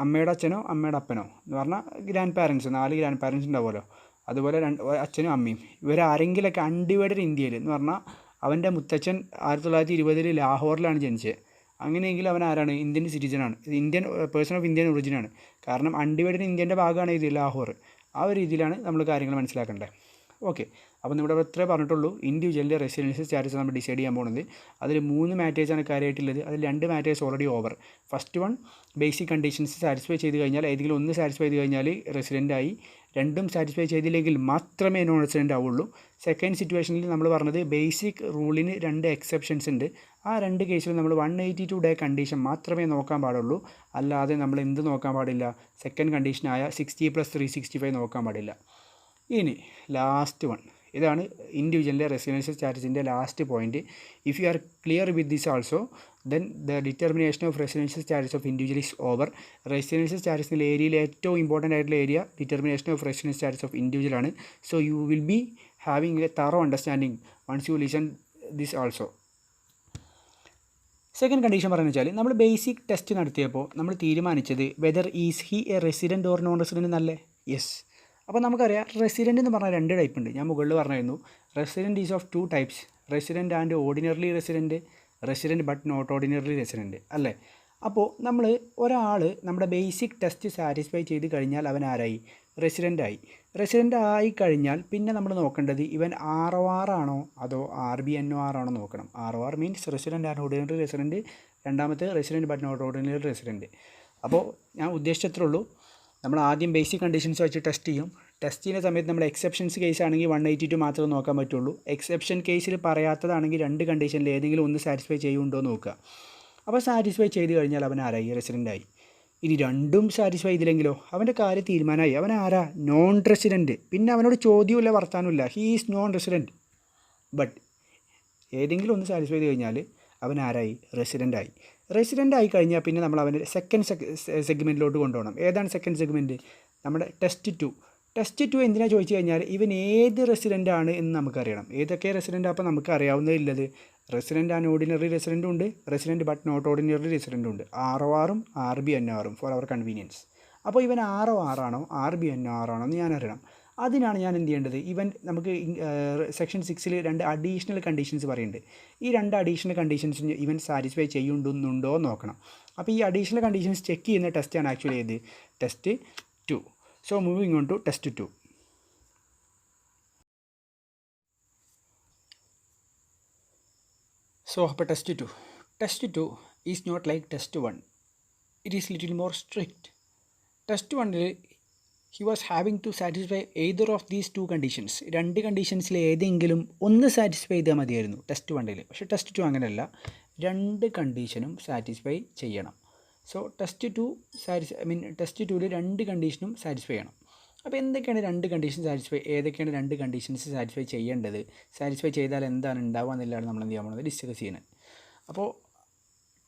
അമ്മയുടെ അച്ഛനോ അമ്മയുടെ അപ്പനോ എന്ന് പറഞ്ഞാൽ ഗ്രാൻഡ് പാരൻസ്, 4 ഗ്രാൻഡ് പാരൻസ് ഉണ്ടാവുമല്ലോ, അതുപോലെ അച്ഛനും അമ്മയും ഇവരാരെങ്കിലൊക്കെ അൺഡിവൈഡഡ് ഇന്ത്യയിൽ എന്ന് പറഞ്ഞാൽ അവൻ്റെ മുത്തച്ഛൻ 1920 ലാഹോറിലാണ് ജനിച്ചത്. അങ്ങനെയെങ്കിൽ അവൻ ആരാണ്? ഇന്ത്യൻ സിറ്റിസണാണ്, ഇന്ത്യൻ പേഴ്സൺ ഓഫ് ഇന്ത്യൻ ഒറിജിനാണ്. കാരണം അൺഡിവൈഡഡ് ഇന്ത്യൻ്റെ ഭാഗമാണ് ഇത് ലാഹോർ. ആ ഒരു രീതിയിലാണ് നമ്മൾ കാര്യങ്ങൾ മനസ്സിലാക്കേണ്ടത്. ഓക്കെ, അപ്പോൾ ഇവിടെ ഇത്രേ പറഞ്ഞിട്ടുള്ളൂ. ഇൻഡിവിജ്വലിൻ്റെ റെസിഡൻഷ്യൽ സ്റ്റാറ്റസ് നമ്മൾ ഡിസൈഡ് ചെയ്യാൻ പോകുന്നത്. അതിൽ 3 മാറ്റേഴ്സാണ് കാര്യമായിട്ടുള്ളത്. അതിൽ 2 matters already over. First one basic conditions satisfy ചെയ്ത് കഴിഞ്ഞാൽ, ഏതെങ്കിലും ഒന്ന് സാറ്റിസ്ഫൈ ചെയ്ത് കഴിഞ്ഞാൽ റെസിഡൻ്റ് ആയി. 2ഉം സാറ്റിസ്ഫൈ ചെയ്തില്ലെങ്കിൽ മാത്രമേ നോൺ റെസിഡൻ്റ് ആവുള്ളൂ. സെക്കൻഡ് സിറ്റുവേഷനിൽ നമ്മൾ പറഞ്ഞത് ബേസിക് റൂളിന് 2 എക്സെപ്ഷൻസ് ഉണ്ട്. ആ 2 കേസിൽ നമ്മൾ 182 ഡേ കണ്ടീഷൻ മാത്രമേ നോക്കാൻ പാടുള്ളൂ, അല്ലാതെ നമ്മൾ എന്ത് നോക്കാൻ പാടില്ല, സെക്കൻഡ് കണ്ടീഷനായ 60 + 365 നോക്കാൻ പാടില്ല. ഇനി ലാസ്റ്റ് വൺ, ഇതാണ് ഇൻഡിവിജ്വലിൻ്റെ റെസിഡൻഷ്യൽ സ്റ്റാറ്റസിൻ്റെ last point. If you are clear with this also, then the determination of residential status of individual is over. Residential സ്റ്റാറ്റസിൻ്റെ ഏരിയയിൽ ഏറ്റവും ഇമ്പോർട്ടൻ്റ് ആയിട്ടുള്ള area determination of residential status of individual ആണ്. So you will be having a thorough understanding once you listen this also. Second condition പറയുന്നത് വെച്ചാൽ നമ്മൾ ബേസിക് ടെസ്റ്റ് നടത്തിയപ്പോൾ നമ്മൾ തീരുമാനിച്ചത് whether is he a resident or non resident എന്നല്ലേ? യെസ്. അപ്പോൾ നമുക്കറിയാം റെസിഡൻറ്റ് എന്ന് പറഞ്ഞാൽ 2 ടൈപ്പ് ഉണ്ട്. ഞാൻ മുകളിൽ പറഞ്ഞിരുന്നു. Resident is of 2 types, resident and ordinary resident, resident but not ordinary resident അല്ലേ? അപ്പോൾ നമ്മൾ ഒരാൾ നമ്മുടെ ബേസിക് ടെസ്റ്റ് സാറ്റിസ്ഫൈ ചെയ്ത് കഴിഞ്ഞാൽ അവൻ ആരായി? റെസിഡൻ്റ് ആയി കഴിഞ്ഞാൽ പിന്നെ നമ്മൾ നോക്കേണ്ടത് ഇവൻ ROR ആണോ അതോ RBNOR ആണോ നോക്കണം. ROR means resident and ordinary resident, രണ്ടാമത്തെ resident but not ordinary resident. അപ്പോൾ ഞാൻ ഉദ്ദേശിച്ചത്രേ ഉള്ളൂ. നമ്മൾ ആദ്യം ബേസിക് കണ്ടീഷൻസ് വെച്ച് ടെസ്റ്റ് ചെയ്യും. ടെസ്റ്റ് ചെയ്യുന്ന സമയത്ത് നമ്മൾ എക്സെപ്ഷൻസ് കേസ് ആണെങ്കിൽ 182 മാത്രമേ നോക്കാൻ പറ്റുള്ളൂ. എക്സെപ്ഷൻ കേസിൽ പറയാത്തതാണെങ്കിൽ 2 കണ്ടീഷനിൽ ഏതെങ്കിലും ഒന്ന് സാറ്റിസ്ഫൈ ചെയ്യുന്നുണ്ടോ നോക്കുക. അപ്പോൾ സാറ്റിസ്ഫൈ ചെയ്ത് കഴിഞ്ഞാൽ അവൻ ആരായി? റെസിഡൻ്റ് ആയി. ഇനി രണ്ടും സാറ്റിസ്ഫൈ ചെയ്തില്ലെങ്കിലോ അവൻ്റെ കാര്യം തീരുമാനമായി. അവൻ ആരാ? Non resident. പിന്നെ അവനോട് ചോദ്യമില്ല, വർത്താനമില്ല. He is non resident. But ഏതെങ്കിലും ഒന്ന് സാറ്റിസ്ഫൈ ചെയ്ത് കഴിഞ്ഞാൽ അവൻ ആരായി? റെസിഡൻ്റായി. റെസിഡൻ്റ് ആയി കഴിഞ്ഞാൽ പിന്നെ നമ്മൾ അവൻ്റെ സെക്കൻഡ് സെഗ്മെൻറ്റിലോട്ട് കൊണ്ടുപോകണം. ഏതാണ് സെക്കൻഡ് സെഗ്മെൻറ്റ്? നമ്മുടെ ടെസ്റ്റ് ടു എന്തിനാ ചോദിച്ചു കഴിഞ്ഞാൽ ഇവൻ ഏത് റെസിഡൻ്റാണ് എന്ന് നമുക്കറിയണം. ഏതൊക്കെ റെസിഡൻ്റ് അപ്പോൾ നമുക്ക് അറിയാവുന്നതില്ലത്. റെസിഡൻ്റ് ആൻഡ് ഓർഡിനറി റെസിഡൻറ്റും ഉണ്ട്, റെസിഡൻറ്റ് ബട്ട് നോട്ട് ഓർഡിനറി റെസിഡൻറ്റും ഉണ്ട്. ROR RB NOR ഫോർ അവർ കൺവീനിയൻസ്. അപ്പോൾ ഇവൻ ROR ആണോ RB NOR ആണോ എന്ന് ഞാൻ അറിയണം. അതിനാണ് ഞാൻ എന്ത് ചെയ്യേണ്ടത്? നമുക്ക് സെക്ഷൻ 6 2 അഡീഷണൽ കണ്ടീഷൻസ് പറയുന്നുണ്ട്. ഈ 2 അഡീഷണൽ കണ്ടീഷൻസ് ഇവൻ സാറ്റിസ്ഫൈ ചെയ്യുന്നുണ്ടോ നോക്കണം. അപ്പോൾ ഈ അഡീഷണൽ കണ്ടീഷൻസ് ചെക്ക് ചെയ്യുന്ന ടെസ്റ്റാണ് ആക്ച്വലി ഏത്? Test 2. So moving on to test 2. So അപ്പോൾ test 2 is not like test 1. It is little more strict. Test 1 he was having to satisfy either of these 2 conditions. 2 കണ്ടീഷൻസിൽ ഏതെങ്കിലും ഒന്ന് സാറ്റിസ്ഫൈ ചെയ്താൽ മതിയായിരുന്നു ടെസ്റ്റ് 1. പക്ഷേ ടെസ്റ്റ് 2 അങ്ങനെയല്ല, 2 കണ്ടീഷനും സാറ്റിസ്ഫൈ ചെയ്യണം. സോ ടെസ്റ്റ് 2 ടെസ്റ്റ് 2 2 കണ്ടീഷനും സാറ്റിസ്ഫൈ ചെയ്യണം. അപ്പോൾ എന്തൊക്കെയാണ് 2 കണ്ടീഷൻ ഏതൊക്കെയാണ് 2 കണ്ടീഷൻസ് സാറ്റിസ്ഫൈ ചെയ്യേണ്ടത്, സാറ്റിസ്ഫൈ ചെയ്താൽ എന്താണ് ഉണ്ടാവുക എന്നുള്ളതാണ് നമ്മൾ എന്ത് ചെയ്യാൻ പോകുന്നത്? ഡിസ്കസ് ചെയ്യുന്നത്. അപ്പോൾ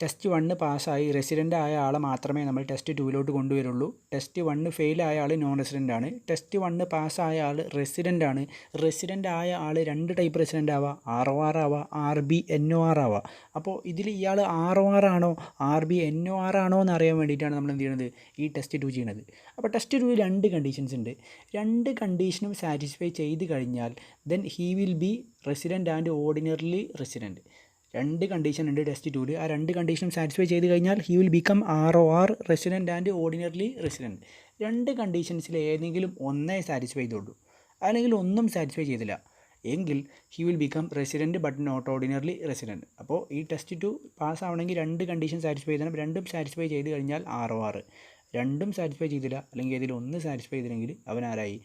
ടെസ്റ്റ് 1 പാസ്സായി റെസിഡൻ്റ് ആയ ആളെ മാത്രമേ നമ്മൾ ടെസ്റ്റ് 2 കൊണ്ടുവരുള്ളൂ. ടെസ്റ്റ് 1 ഫെയിൽ ആയ ആൾ നോൺ റെസിഡൻ്റ് ആണ്. ടെസ്റ്റ് 1 പാസ്സായ ആൾ റെസിഡൻ്റ് ആണ്. റെസിഡൻ്റ് ആയ ആൾ 2 ടൈപ്പ് റെസിഡൻ്റ് ആവാം, ROR ആവാം, RB NOR ആവാം. അപ്പോൾ ഇതിൽ ഇയാൾ ROR ആണോ RB NOR ആണോ എന്ന് അറിയാൻ വേണ്ടിയിട്ടാണ് നമ്മൾ എന്ത് ചെയ്യുന്നത്? ഈ ടെസ്റ്റ് 2 ചെയ്യുന്നത്. അപ്പോൾ ടെസ്റ്റ് 2 2 കണ്ടീഷൻസ് ഉണ്ട്. 2 കണ്ടീഷനും സാറ്റിസ്ഫൈ ചെയ്ത് കഴിഞ്ഞാൽ then he will be resident and ordinarily resident. 2 condition ഉണ്ട് ടെസ്റ്റ് 2. ആ 2 കണ്ടീഷനും സാറ്റിസ്ഫൈ ചെയ്ത് കഴിഞ്ഞാൽ he will become ROR resident and ordinarily resident. 2 കണ്ടീഷൻസിൽ ഏതെങ്കിലും ഒന്നേ സാറ്റിസ്ഫൈ ചെയ്തുള്ളൂ, അല്ലെങ്കിൽ ഒന്നും സാറ്റിസ്ഫൈ ചെയ്തില്ല എങ്കിൽ he will become resident but not ordinarily resident. അപ്പോൾ ഈ ടെസ്റ്റ് 2 പാസ്സാവണമെങ്കിൽ 2 കണ്ടീഷൻ സാറ്റിസ്ഫൈ ചെയ്യണം. 2ഉം സാറ്റിസ്ഫൈ ചെയ്ത് കഴിഞ്ഞാൽ ROR. 2ഉം സാറ്റിസ്ഫൈ ചെയ്തില്ല അല്ലെങ്കിൽ ഏതെങ്കിലും ഒന്ന് സാറ്റിസ്ഫൈ ചെയ്തില്ലെങ്കിൽ അവൻ ആരായി?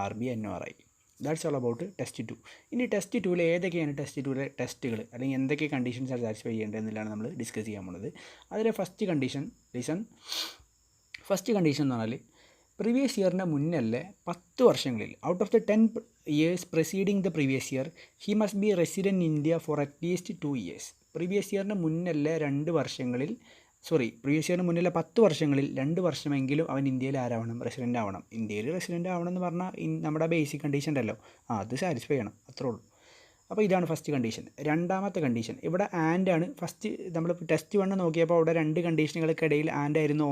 RB NOR ആയി. That's all about test 2. ഇനി ടെസ്റ്റ് 2 ഏതൊക്കെയാണ് ടെസ്റ്റ് 2 ടെസ്റ്റുകൾ, അല്ലെങ്കിൽ എന്തൊക്കെ കണ്ടീഷൻസാണ് സാറ്റിസ്ഫൈ ചെയ്യേണ്ടത് എന്നുള്ളതാണ് നമ്മൾ ഡിസ്കസ് ചെയ്യാൻ പോകുന്നത്. അതിലെ ഫസ്റ്റ് കണ്ടീഷൻ എന്ന് പറഞ്ഞാൽ പ്രീവിയസ് ഇയറിൻ്റെ മുന്നല്ലേ 10 വർഷങ്ങളിൽ out of the 10 years preceding the previous year he must be resident in India for at least 2 years. Previous ഇയറിൻ്റെ മുന്നല്ലേ 2 വർഷങ്ങളിൽ പ്രീവിയസ് ഇയറിന് മുന്നിലെ 10 വർഷങ്ങളിൽ 2 വർഷമെങ്കിലും അവൻ ഇന്ത്യയിൽ ആരാവണം? റെസിഡൻ്റ് ആവണം. ഇന്ത്യയിൽ റെസിഡൻ്റ് ആവണം എന്ന് പറഞ്ഞാൽ നമ്മുടെ ബേസിക് കണ്ടീഷൻ ഉണ്ടല്ലോ, അത് സാറ്റിസ്ഫൈ ചെയ്യണം, അത്രേ ഉള്ളൂ. അപ്പോൾ ഇതാണ് ഫസ്റ്റ് കണ്ടീഷൻ. രണ്ടാമത്തെ കണ്ടീഷൻ ഇവിടെ ആൻഡ് ആണ്. ഫസ്റ്റ് നമ്മൾ ടെസ്റ്റ് 1 നോക്കിയപ്പോൾ അവിടെ 2 കണ്ടീഷനുകൾക്കിടയിൽ ആൻഡ് ആയിരുന്നു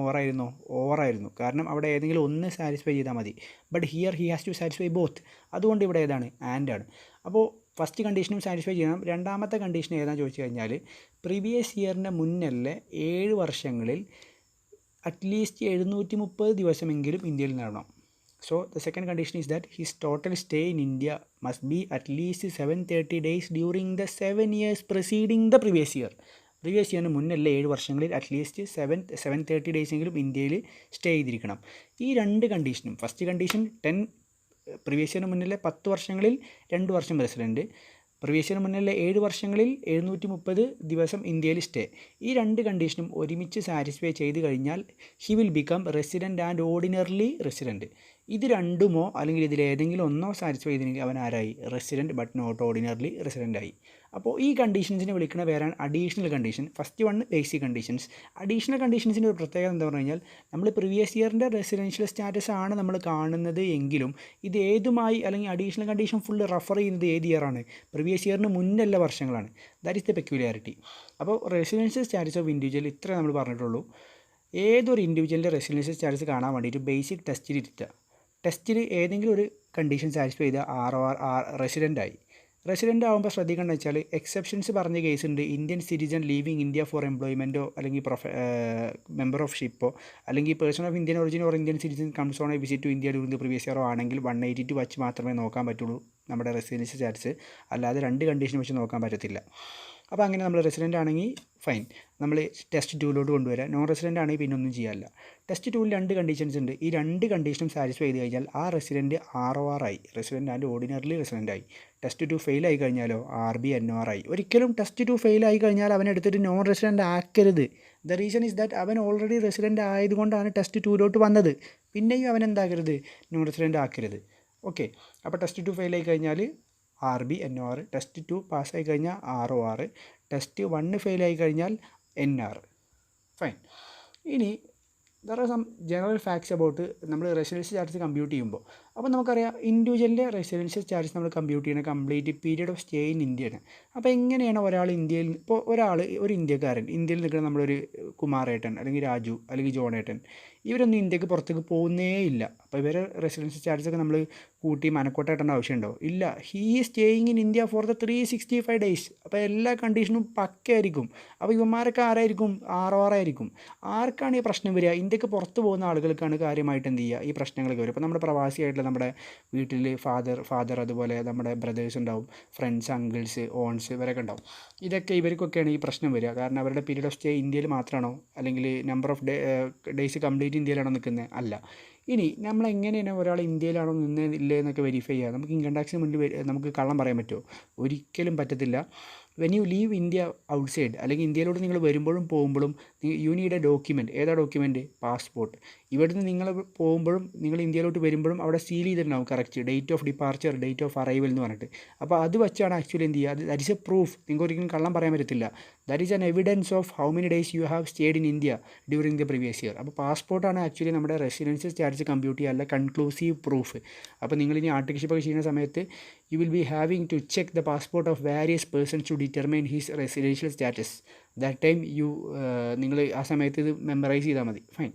ഓവറായിരുന്നു. കാരണം അവിടെ ഏതെങ്കിലും ഒന്ന് സാറ്റിസ്ഫൈ ചെയ്താൽ മതി. But here he has to satisfy both. അതുകൊണ്ട് ഇവിടെ ഏതാണ്? ആൻഡ് ആണ്. അപ്പോൾ ഫസ്റ്റ് കണ്ടീഷനും സാറ്റിസ്ഫൈ ചെയ്യണം. രണ്ടാമത്തെ കണ്ടീഷൻ ഏതാണെന്ന് ചോദിച്ചു കഴിഞ്ഞാൽ പ്രീവിയസ് ഇയറിൻ്റെ മുന്നല്ലേ 7 വർഷങ്ങളിൽ അറ്റ്ലീസ്റ്റ് 730 ദിവസമെങ്കിലും ഇന്ത്യയിൽ നടണം. So the second condition is that his total stay in India must be at least 730 days during the 7 years preceding the previous year. Previous ഇയറിന് മുന്നല്ലേ 7 വർഷങ്ങളിൽ അറ്റ്ലീസ്റ്റ് 730 ഡേയ്സ് എങ്കിലും ഇന്ത്യയിൽ സ്റ്റേ ചെയ്തിരിക്കണം. ഈ 2 കണ്ടീഷനും, ഫസ്റ്റ് കണ്ടീഷൻ പ്രീവിയസ് ഇയറിന് മുന്നിലെ 10 വർഷങ്ങളിൽ 2 വർഷം റെസിഡൻറ്റ്, പ്രീവിയസ് ഇയറിന് മുന്നിലെ 7 വർഷങ്ങളിൽ 730 ദിവസം ഇന്ത്യയിൽ സ്റ്റേ. ഈ 2 കണ്ടീഷനും ഒരുമിച്ച് സാറ്റിസ്ഫൈ ചെയ്ത് കഴിഞ്ഞാൽ he will become resident and ordinarily resident. ഇത് രണ്ടുമോ അല്ലെങ്കിൽ ഇതിലേതെങ്കിലും ഒന്നോ സാറ്റിസ്ഫൈ ചെയ്തില്ലെങ്കിൽ അവൻ ആരായി? Resident but not ordinarily resident ആയി. അപ്പോൾ ഈ കണ്ടീഷൻസിനെ വിളിക്കുന്ന പേരാണ് additional condition. First 1 basic conditions. Additional കണ്ടീഷൻസിൻ്റെ ഒരു പ്രത്യേകത എന്താ പറഞ്ഞു കഴിഞ്ഞാൽ നമ്മൾ പ്രീവിയസ് ഇയറിൻ്റെ റെസിഡൻഷ്യൽ സ്റ്റാറ്റസ് ആണ് നമ്മൾ കാണുന്നത് എങ്കിലും ഇത് ഏതുമായി അല്ലെങ്കിൽ അഡീഷണൽ കണ്ടീഷൻ ഫുള്ള് റെഫർ ചെയ്യുന്നത് ഏത് ഇയറാണ്? പ്രീവിയസ് ഇയറിന് മുന്നല്ല വർഷങ്ങളാണ്. That is the peculiarity. അപ്പോൾ റെസിഡൻഷ്യൽ സ്റ്റാറ്റസ് ഓഫ് ഇൻഡിവിജ്വൽ ഇത്ര നമ്മൾ പറഞ്ഞിട്ടുള്ളൂ. ഏതൊരു ഇൻഡിവിജ്വലിൻ്റെ റെസിഡൻഷ്യൽ സ്റ്റാറ്റസ് കാണാൻ വേണ്ടിയിട്ട് ബേസിക് ടെസ്റ്റിൽ ഇരുത്തുക. ടെസ്റ്റിൽ ഏതെങ്കിലും ഒരു കണ്ടീഷൻ സാറ്റിസ്ഫൈ ചെയ്താൽ റെസിഡൻ്റ് ആകുമ്പോൾ ശ്രദ്ധിക്കേണ്ടത് വെച്ചാൽ എക്സെപ്ഷൻസ് പറഞ്ഞ കേസ് ഉണ്ട്. Indian citizen leaving India for എംപ്ലോയ്മെൻറ്റോ അല്ലെങ്കിൽ മെമ്പർ ഓഫ് ഷിപ്പോ അല്ലെങ്കിൽ person of Indian origin or Indian citizen comes on a visit to India during the previous ഇയറോ ആണെങ്കിൽ 182 വച്ച് മാത്രമേ നോക്കാൻ പറ്റുള്ളൂ നമ്മുടെ റെസിഡൻഷ്യൽ സ്റ്റാറ്റസ്. അല്ലാതെ 2 കണ്ടീഷൻ വെച്ച് നോക്കാൻ പറ്റത്തില്ല. അപ്പോൾ അങ്ങനെ നമ്മൾ റെസിഡൻ്റ് ആണെങ്കിൽ ഫൈൻ, നമ്മൾ ടെസ്റ്റ് 2 കൊണ്ടുവരാം. നോൺ റെസിഡൻ്റ് ആണെങ്കിൽ പിന്നെ ഒന്നും ചെയ്യാനില്ല. ടെസ്റ്റ് 2 2 കണ്ടീഷൻസ് ഉണ്ട്. ഈ 2 കണ്ടീഷനും സാറ്റിസ്ഫൈ ചെയ്ത് കഴിഞ്ഞാൽ ആ റെസിഡൻറ്റ് ROR ആയി, റെസിഡൻ്റ് ആൻഡ് ഓർഡിനറിലി റെസിഡൻ്റ് ആയി. ടെസ്റ്റ് 2 ഫെയിൽ ആയി കഴിഞ്ഞാലോ RB NOR ആയി. ഒരിക്കലും ടെസ്റ്റ് 2 ഫെയിൽ ആയി കഴിഞ്ഞാൽ അവനെടുത്തിട്ട് നോൺ റെസിഡൻ്റ് ആക്കരുത്. ദ റീസൺ ഇസ് ദാറ്റ് അവൻ ഓൾറെഡി റെസിഡൻ്റ് ആയതുകൊണ്ടാണ് ടെസ്റ്റ് 2 വന്നത്. പിന്നെയും അവൻ എന്താക്കരുത്, നോൺ റെസിഡൻ്റ് ആക്കരുത്. ഓക്കെ, അപ്പോൾ ടെസ്റ്റ് 2 ഫെയിൽ ആയി കഴിഞ്ഞാൽ RB NOR, ടെസ്റ്റ് 2 പാസ്സായി കഴിഞ്ഞാൽ ROR, ടെസ്റ്റ് 1 ഫെയിൽ ആയി കഴിഞ്ഞാൽ NR. ഫൈൻ. ഇനി there are some general facts about നമ്മൾ റെസിഡൻഷ്യൽ ചാർജസ് കമ്പ്യൂട്ട് ചെയ്യുമ്പോൾ. അപ്പോൾ നമുക്കറിയാം ഇൻഡിവിജ്വലിൻ്റെ റെസിഡൻഷ്യൽ ചാർജസ് നമ്മൾ കമ്പ്യൂട്ട് ചെയ്യുന്ന complete period of stay in ഇന്ത്യയാണ്. അപ്പോൾ എങ്ങനെയാണ് ഒരാൾ ഇന്ത്യയിൽ, ഇപ്പോൾ ഒരു ഇന്ത്യക്കാരൻ ഇന്ത്യയിൽ നിൽക്കുന്ന നമ്മളൊരു കുമാരേട്ടൻ അല്ലെങ്കിൽ രാജു അല്ലെങ്കിൽ ജോണേട്ടൻ, ഇവരൊന്നും ഇന്ത്യക്ക് പുറത്തേക്ക് പോകുന്നേ ഇല്ല. അപ്പോൾ ഇവരെ റെസിഡൻഷ്യൽ ചാർജസൊക്കെ നമ്മൾ കൂട്ടി മനക്കോട്ട ഇട്ടേണ്ട ആവശ്യമുണ്ടോ? ഇല്ല. He is staying in India for the 365 days. അപ്പോൾ എല്ലാ കണ്ടീഷനും പക്കയായിരിക്കും. അപ്പോൾ ഇവന്മാരൊക്കെ ആരായിരിക്കും? ROR ആയിരിക്കും. ആർക്കാണ് ഈ പ്രശ്നം വരിക? ഇന്ത്യക്ക് പുറത്ത് പോകുന്ന ആളുകൾക്കാണ് കാര്യമായിട്ട് എന്ത് ചെയ്യുക, ഈ പ്രശ്നങ്ങളൊക്കെ വരും. അപ്പോൾ നമ്മുടെ പ്രവാസിയായിട്ടുള്ള നമ്മുടെ വീട്ടിൽ ഫാദർ അതുപോലെ നമ്മുടെ ബ്രദേഴ്സ് ഉണ്ടാവും, ഫ്രണ്ട്സ്, അങ്കിൾസ്, ഓൺസ്, ഇവരൊക്കെ ഉണ്ടാവും. ഇവർക്കൊക്കെയാണ് ഈ പ്രശ്നം വരിക. കാരണം അവരുടെ പീരീഡ് ഓഫ് സ്റ്റേ ഇന്ത്യയിൽ മാത്രമാണോ, അല്ലെങ്കിൽ നമ്പർ ഓഫ് ഡേയ്സ് കംപ്ലീറ്റ് ഇന്ത്യയിലാണോ നിൽക്കുന്നത്? അല്ല. ഇനി നമ്മൾ എങ്ങനെയാണ് ഒരാൾ ഇന്ത്യയിലാണോ നിന്നില്ലേ എന്നൊക്കെ വെരിഫൈ ചെയ്യുക? നമുക്ക് ഇൻകം ടാക്സിന് മുന്നിൽ നമുക്ക് കള്ളം പറയാൻ പറ്റുമോ? ഒരിക്കലും പറ്റത്തില്ല. When you leave India outside, അല്ലെങ്കിൽ ഇന്ത്യയിലോട്ട് നിങ്ങൾ വരുമ്പോഴും പോകുമ്പോഴും യു നീഡ് എ ഡോക്യുമെൻറ്റ്. ഏതാ ഡോക്യുമെൻറ്റ്? പാസ്പോർട്ട്. ഇവിടുന്ന് നിങ്ങൾ പോകുമ്പോഴും നിങ്ങൾ ഇന്ത്യയിലോട്ട് വരുമ്പോഴും അവിടെ സീൽ ചെയ്തിട്ടുണ്ടാവും correct date of departure, date of arrival എന്ന് പറഞ്ഞിട്ട്. അപ്പോൾ അത് വെച്ചാണ് ആക്ച്വലി എന്ത് ചെയ്യുക, ദാറ്റ് ഇസ് എ പ്രൂഫ്. നിങ്ങൾക്ക് ഒരിക്കലും കള്ളം പറയാൻ പറ്റത്തില്ല. That is an evidence of how many days you have stayed in India during the previous year. അപ്പോൾ പാസ്പോർട്ടാണ് ആക്ച്വലി നമ്മുടെ റെസിഡൻഷ്യൽ ചാർജ് കമ്പ്യൂട്ട് ചെയ്യാനുള്ള കൺക്ലൂസീവ് പ്രൂഫ്. അപ്പോൾ നിങ്ങളിനി ആർട്ടിക്കൽഷിപ്പൊക്കെ ചെയ്യുന്ന സമയത്ത് you will be having to check the passport of various persons to determine his residential status. That time നിങ്ങൾ ആ സമയത്ത് ഇത് മെമ്മറൈസ് ചെയ്താൽ മതി. ഫൈൻ.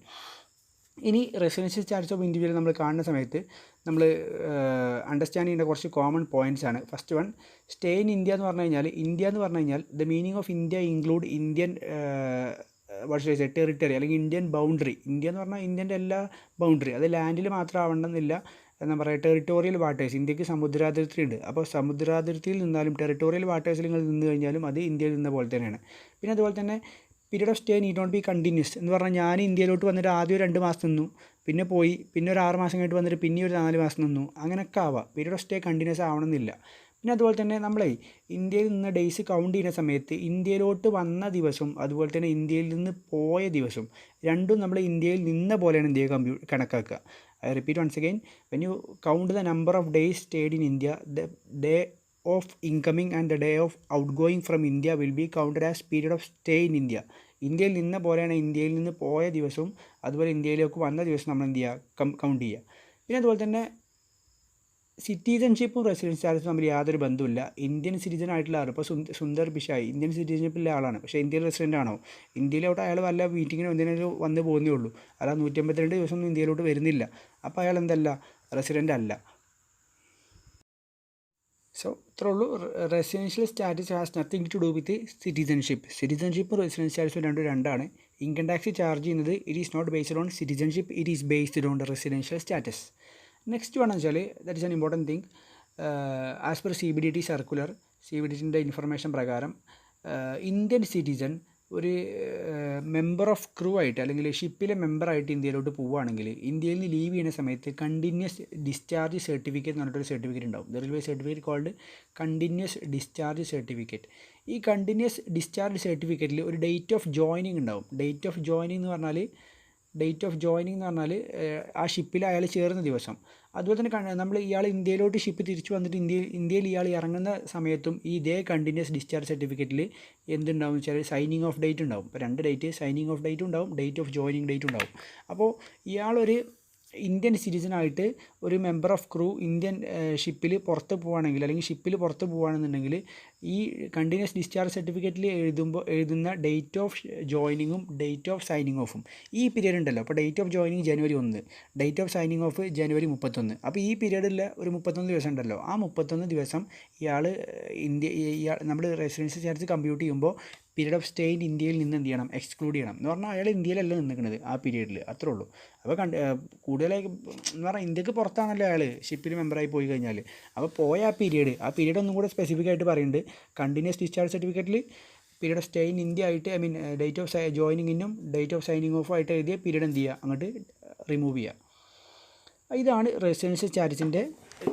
ഇനി റെസിഡൻഷ്യൽ ചാർജ് ഓഫ് ഇൻഡിവിജ്വൽ നമ്മൾ കാണുന്ന സമയത്ത് നമ്മൾ അണ്ടർസ്റ്റാൻഡ് ചെയ്യേണ്ട കുറച്ച് കോമൺ പോയിൻറ്റ്സ് ആണ്. First one, stay in India എന്ന് പറഞ്ഞു കഴിഞ്ഞാൽ the meaning of India include Indian territory അല്ലെങ്കിൽ ഇന്ത്യൻ ബൗണ്ടറി. ഇന്ത്യ എന്ന് പറഞ്ഞാൽ ഇന്ത്യൻ്റെ എല്ലാ ബൗണ്ടറി, അത് ലാൻഡിൽ മാത്രം ആവണമെന്നില്ല. എന്താ പറയുക, ടെറിട്ടോറിയൽ വാട്ടേഴ്സ്. ഇന്ത്യക്ക് സമുദ്രാതിർത്തി ഉണ്ട്. അപ്പോൾ സമുദ്രാതിർത്തിയിൽ നിന്നാലും ടെറിട്ടോറിയൽ വാട്ടേഴ്സിൽ നിങ്ങൾ നിന്ന് കഴിഞ്ഞാലും അത് ഇന്ത്യയിൽ നിന്ന പോലെ തന്നെയാണ്. പിന്നെ അതുപോലെ തന്നെ period of stay need not be continuous എന്ന് പറഞ്ഞാൽ ഞാൻ ഇന്ത്യയിലോട്ട് വന്നിട്ട് ആദ്യം 2 മാസം നിന്നു, പിന്നെ പോയി, പിന്നെ ഒരു 6 മാസം കഴിഞ്ഞിട്ട് വന്നിട്ട് പിന്നെ ഒരു 4 മാസം നിന്നു, അങ്ങനെയൊക്കെ ആവാം. പീരീഡ് ഓഫ് സ്റ്റേ കണ്ടിന്യൂസ് ആവണമെന്നില്ല. പിന്നെ അതുപോലെ തന്നെ നമ്മളെ ഇന്ത്യയിൽ നിന്ന് ഡേയ്സ് കൗണ്ട് ചെയ്യുന്ന സമയത്ത് ഇന്ത്യയിലോട്ട് വന്ന ദിവസം അതുപോലെ തന്നെ ഇന്ത്യയിൽ നിന്ന് പോയ ദിവസം രണ്ടും നമ്മൾ ഇന്ത്യയിൽ നിന്ന പോലെയാണ് ഇന്ത്യയെ കണക്കാക്കുക. I repeat once again, when you count the number of days stayed in India, the day of incoming and the day of outgoing from India will be counted as period of stay in India. ഇന്ത്യയിൽ നിന്ന പോലെയാണ് ഇന്ത്യയിൽ നിന്ന് പോയ ദിവസവും അതുപോലെ ഇന്ത്യയിലേക്ക് വന്ന ദിവസം നമ്മൾ എന്ത് ചെയ്യുക, കൗണ്ട് ചെയ്യുക. പിന്നെ അതുപോലെ തന്നെ സിറ്റിസൺഷിപ്പും റെസിഡൻസ് ചാർജും തമ്മിൽ യാതൊരു ബന്ധമില്ല. ഇന്ത്യൻ സിറ്റിസൺ ആയിട്ടുള്ള ആൾ, ഇപ്പോൾ സുന്ദർ പിഷായി ഇന്ത്യൻ സിറ്റിസൺഷിപ്പുള്ള ആളാണ്, പക്ഷേ ഇന്ത്യൻ റെസിഡൻ്റ് ആണോ? ഇന്ത്യയിലോട്ട് അയാൾ വല്ല മീറ്റിങ്ങിനോ എന്തിനും വന്ന് പോകുന്നേ ഉള്ളൂ, അല്ല 152 ദിവസം ഒന്നും ഇന്ത്യയിലോട്ട് വരുന്നില്ല. അപ്പോൾ അയാൾ എന്തല്ല, റെസിഡൻ്റ് അല്ല. സോ ഇത്രേ ഉള്ളൂ. Residential status has nothing to do with സിറ്റിസൺഷിപ്പും റെസിഡൻസ് സ്റ്റാറ്റസും രണ്ടാണ്. ഇൻകം ടാക്സ് ചാർജ് ചെയ്യുന്നത് it is not based on citizenship, it is based on the residential status. Next വേണമെന്ന് വെച്ചാൽ that is an important thing. As per CBDT circular, CBDTൻ്റെ ഇൻഫർമേഷൻ പ്രകാരം ഇന്ത്യൻ സിറ്റിസൺ ഒരു മെമ്പർ ഓഫ് ക്രൂ ആയിട്ട് അല്ലെങ്കിൽ ഷിപ്പിലെ മെമ്പറായിട്ട് ഇന്ത്യയിലോട്ട് പോവുകയാണെങ്കിൽ ഇന്ത്യയിൽ നിന്ന് ലീവ് ചെയ്യുന്ന സമയത്ത് കണ്ടിന്യൂസ് ഡിസ്ചാർജ് സർട്ടിഫിക്കറ്റ് എന്ന് പറഞ്ഞിട്ടൊരു സർട്ടിഫിക്കറ്റ് ഉണ്ടാവും. There will be certificate called continuous discharge certificate. ഈ കണ്ടിന്യൂസ് ഡിസ്ചാർജ് സർട്ടിഫിക്കറ്റിൽ ഒരു ഡേറ്റ് ഓഫ് ജോയിനിങ് ഉണ്ടാവും. ഡേറ്റ് ഓഫ് ജോയിനിങ് എന്ന് പറഞ്ഞാൽ ആ ഷിപ്പിൽ അയാൾ ചേർന്ന ദിവസം. അതുപോലെ തന്നെ നമ്മൾ ഇയാൾ ഇന്ത്യയിലോട്ട് ഷിപ്പ് തിരിച്ചു വന്നിട്ട് ഇന്ത്യയിൽ ഇയാൾ ഇറങ്ങുന്ന സമയത്തും ഈ ഇതേ കണ്ടിന്യൂസ് ഡിസ്ചാർജ് സർട്ടിഫിക്കറ്റിൽ എന്തുണ്ടാവും വെച്ചാൽ സൈനിങ് ഓഫ് ഡേറ്റ് ഉണ്ടാവും. ഇപ്പോൾ 2 ഡേറ്റ്, സൈനിങ് ഓഫ് ഡേറ്റ് ഉണ്ടാവും, ഡേറ്റ് ഓഫ് ജോയിനിങ് ഡേറ്റ് ഉണ്ടാവും. അപ്പോൾ ഇയാളൊരു ഇന്ത്യൻ സിറ്റിസണായിട്ട് ഒരു മെമ്പർ ഓഫ് ക്രൂ ഇന്ത്യൻ ഷിപ്പിൽ പുറത്ത് പോവുകയാണെങ്കിൽ അല്ലെങ്കിൽ ഷിപ്പിൽ പുറത്ത് പോവുകയാണെന്നുണ്ടെങ്കിൽ ഈ കണ്ടിന്യൂസ് ഡിസ്ചാർജ് സർട്ടിഫിക്കറ്റിൽ എഴുതുന്ന ഡേറ്റ് ഓഫ് ജോയിനിങ്ങും ഡേറ്റ് ഓഫ് സൈനിങ് ഓഫും ഈ പീരീഡ് ഉണ്ടല്ലോ. അപ്പോൾ date of joining January 1, date of signing off January 31. അപ്പോൾ ഈ പീരീഡിൽ ഒരു 31 ദിവസം ഉണ്ടല്ലോ. ആ 31 ദിവസം നമ്മൾ റെസിഡൻഷ്യൽ ചാർജ് കമ്പ്യൂട്ട് ചെയ്യുമ്പോൾ പീരീഡ് ഓഫ് സ്റ്റേ ഇൻ ഇന്ത്യയിൽ നിന്ന് എന്ത് ചെയ്യണം, എക്സ്ക്ലൂഡ് ചെയ്യണം. എന്ന് പറഞ്ഞാൽ അയാൾ ഇന്ത്യയിലല്ല നിൽക്കുന്നത് ആ പീരീഡിൽ, അത്രേ ഉള്ളൂ. അപ്പോൾ കൂടുതലായി എന്ന് പറഞ്ഞാൽ ഇന്ത്യക്ക് പുറത്താണല്ലോ അയാൾ ഷിപ്പിൽ മെമ്പറായി പോയി കഴിഞ്ഞാൽ. അപ്പോൾ പോയ ആ പീരീഡ് ഒന്നും കൂടെ സ്പെസിഫിക് ആയിട്ട് പറയുന്നുണ്ട്. കണ്ടിന്യൂസ് ഡിസ്ചാർജ് സർട്ടിഫിക്കറ്റിൽ period of stay in India ആയിട്ട്, ഐ മീൻ ഡേറ്റ് ഓഫ് ജോയിനിങ്ങിനും ഡേറ്റ് ഓഫ് സൈനിങ് ഓഫും ആയിട്ട് എഴുതിയ പീരീഡ് എന്ത് ചെയ്യുക, അങ്ങോട്ട് റിമൂവ് ചെയ്യുക. ഇതാണ് റെസിഡൻഷ്യൽ സ്റ്റാറ്റസിൻ്റെ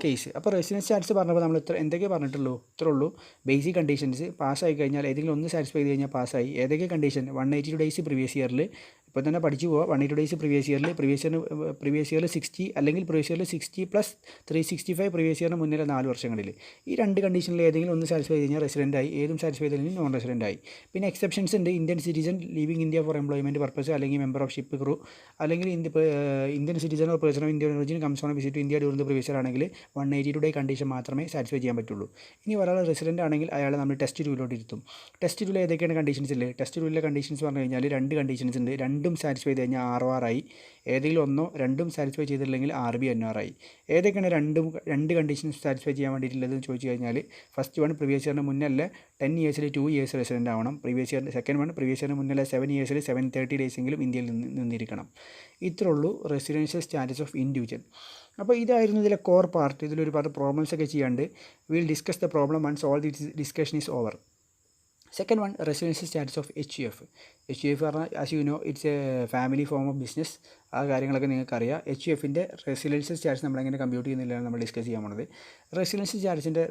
കേസ്. അപ്പോൾ റെസിഡൻഷ്യൽ സ്റ്റാറ്റസ് പറഞ്ഞപ്പോൾ നമ്മൾ എന്തൊക്കെ പറഞ്ഞിട്ടുള്ളൂ, ഇത്രേ ഉള്ളൂ. ബേസിക് കണ്ടീഷൻസ് പാസ്സായി കഴിഞ്ഞാൽ ഏതെങ്കിലും ഒന്ന് സാറ്റിസ്ഫൈ ചെയ്ത് കഴിഞ്ഞാൽ പാസ്സായി. ഏതൊക്കെ കണ്ടീഷൻ, 182 ഡേയ്സ് പ്രീവിയസ് ഇയറിൽ, ഇപ്പോൾ തന്നെ പഠിച്ചു പോവുക. 182 ഡേയ്സ് പ്രീവിയസ് ഇയറിൽ 60 അല്ലെങ്കിൽ പ്രീവിയസ് ഇയറിൽ 60 + 365 പ്രീവിയസ് ഇയറിന് മുന്നിലെ 4 വർഷങ്ങളിൽ ഈ 2 കണ്ടീഷനിൽ ഏതെങ്കിലും ഒന്ന് സാറ്റിസ്ഫൈ ചെയ്ത് കഴിഞ്ഞാൽ റെസിഡൻ്റായി, ഏതും സാറ്റിസ്ഫൈ ചെയ്തില്ലെങ്കിൽ നോൺ റെസിഡൻ്റായി. പിന്നെ എക്സെപ്ഷൻസ് ഉണ്ട്. Indian citizen leaving India for employment purpose, അല്ലെങ്കിൽ മെമ്പർ ഓഫ് ഷിപ്പ് ക്രൂ, അല്ലെങ്കിൽ Indian citizen or person of Indian origin comes on visit India during the previous year ആണെങ്കിൽ 182 ഡേ കണ്ടീഷൻ മാത്രമേ സാറ്റിസ്ഫൈ ചെയ്യാൻ പറ്റുള്ളൂ. ഇനി ഒരാൾ റെസിഡൻ്റ് ആണെങ്കിൽ അയാളെ നമ്മൾ ടെസ്റ്റ് ടൂവിലോട്ട് ഇരുത്തും. ടെസ്റ്റ് ടൂവിൽ ഏതൊക്കെയാണ് കണ്ടീഷൻസ് ഇല്ലേ? ടെസ്റ്റ് ടൂവിലെ കണ്ടീഷൻസ് പറഞ്ഞു കഴിഞ്ഞാൽ 2 കണ്ടീഷൻസ് ഉണ്ട്. രണ്ടും സാറ്റിസ്ഫൈ ചെയ്ത് കഴിഞ്ഞാൽ ROR ആയി. ഏതെങ്കിലും ഒന്നോ രണ്ടും സാറ്റിസ്ഫൈ ചെയ്തിട്ടില്ലെങ്കിൽ RBNR ആയി. ഏതൊക്കെയാണ് രണ്ട് കണ്ടീഷൻസ് സാറ്റിസ്ഫൈ ചെയ്യാൻ വേണ്ടിയിട്ടുള്ളതെന്ന് ചോദിച്ചു കഴിഞ്ഞാൽ, ഫസ്റ്റ് വൺ പ്രീവിയസ് ഇയറിന് മുന്നല്ല 10 ഇയേഴ്സിൽ 2 ഇയേഴ്സ് റെസിഡൻ്റ് ആവണം. സെക്കൻഡ് വൺ പ്രീവിയസ് ഇയറിന് മുന്നല്ല 7 ഇയേഴ്സിൽ 730 ഡേയ്സെങ്കിലും ഇന്ത്യയിൽ നിന്നിരിക്കണം. ഇത്രേ ഉള്ളൂ റെസിഡൻഷ്യൽ സ്റ്റാറ്റസ് ഓഫ് ഇൻഡിവിജ്വൽ. അപ്പോൾ ഇതായിരുന്നു ഇതിലെ കോർ പാർട്ട്. ഇതിലൊരുപാട് പ്രോബ്ലംസ് ഒക്കെ ചെയ്യാണ്ട്. Will discuss the problem once all this discussion is over. Second one, residential status of HUF. HUF പറഞ്ഞാൽ as you know it's a family form of business. ആ കാര്യങ്ങളൊക്കെ നിങ്ങൾക്കറിയാം. HUFൻ്റെ റെസിഡൻഷ്യൽ സ്റ്റാറ്റസ് നമ്മളെങ്ങനെ കമ്പ്യൂട്ട് ചെയ്യുന്നില്ലാണ് നമ്മൾ ഡിസ്കസ് ചെയ്യാൻ പോണത്. റെസിഡൻഷ്യൽ സ്റ്റാറ്റസിൻ്റെ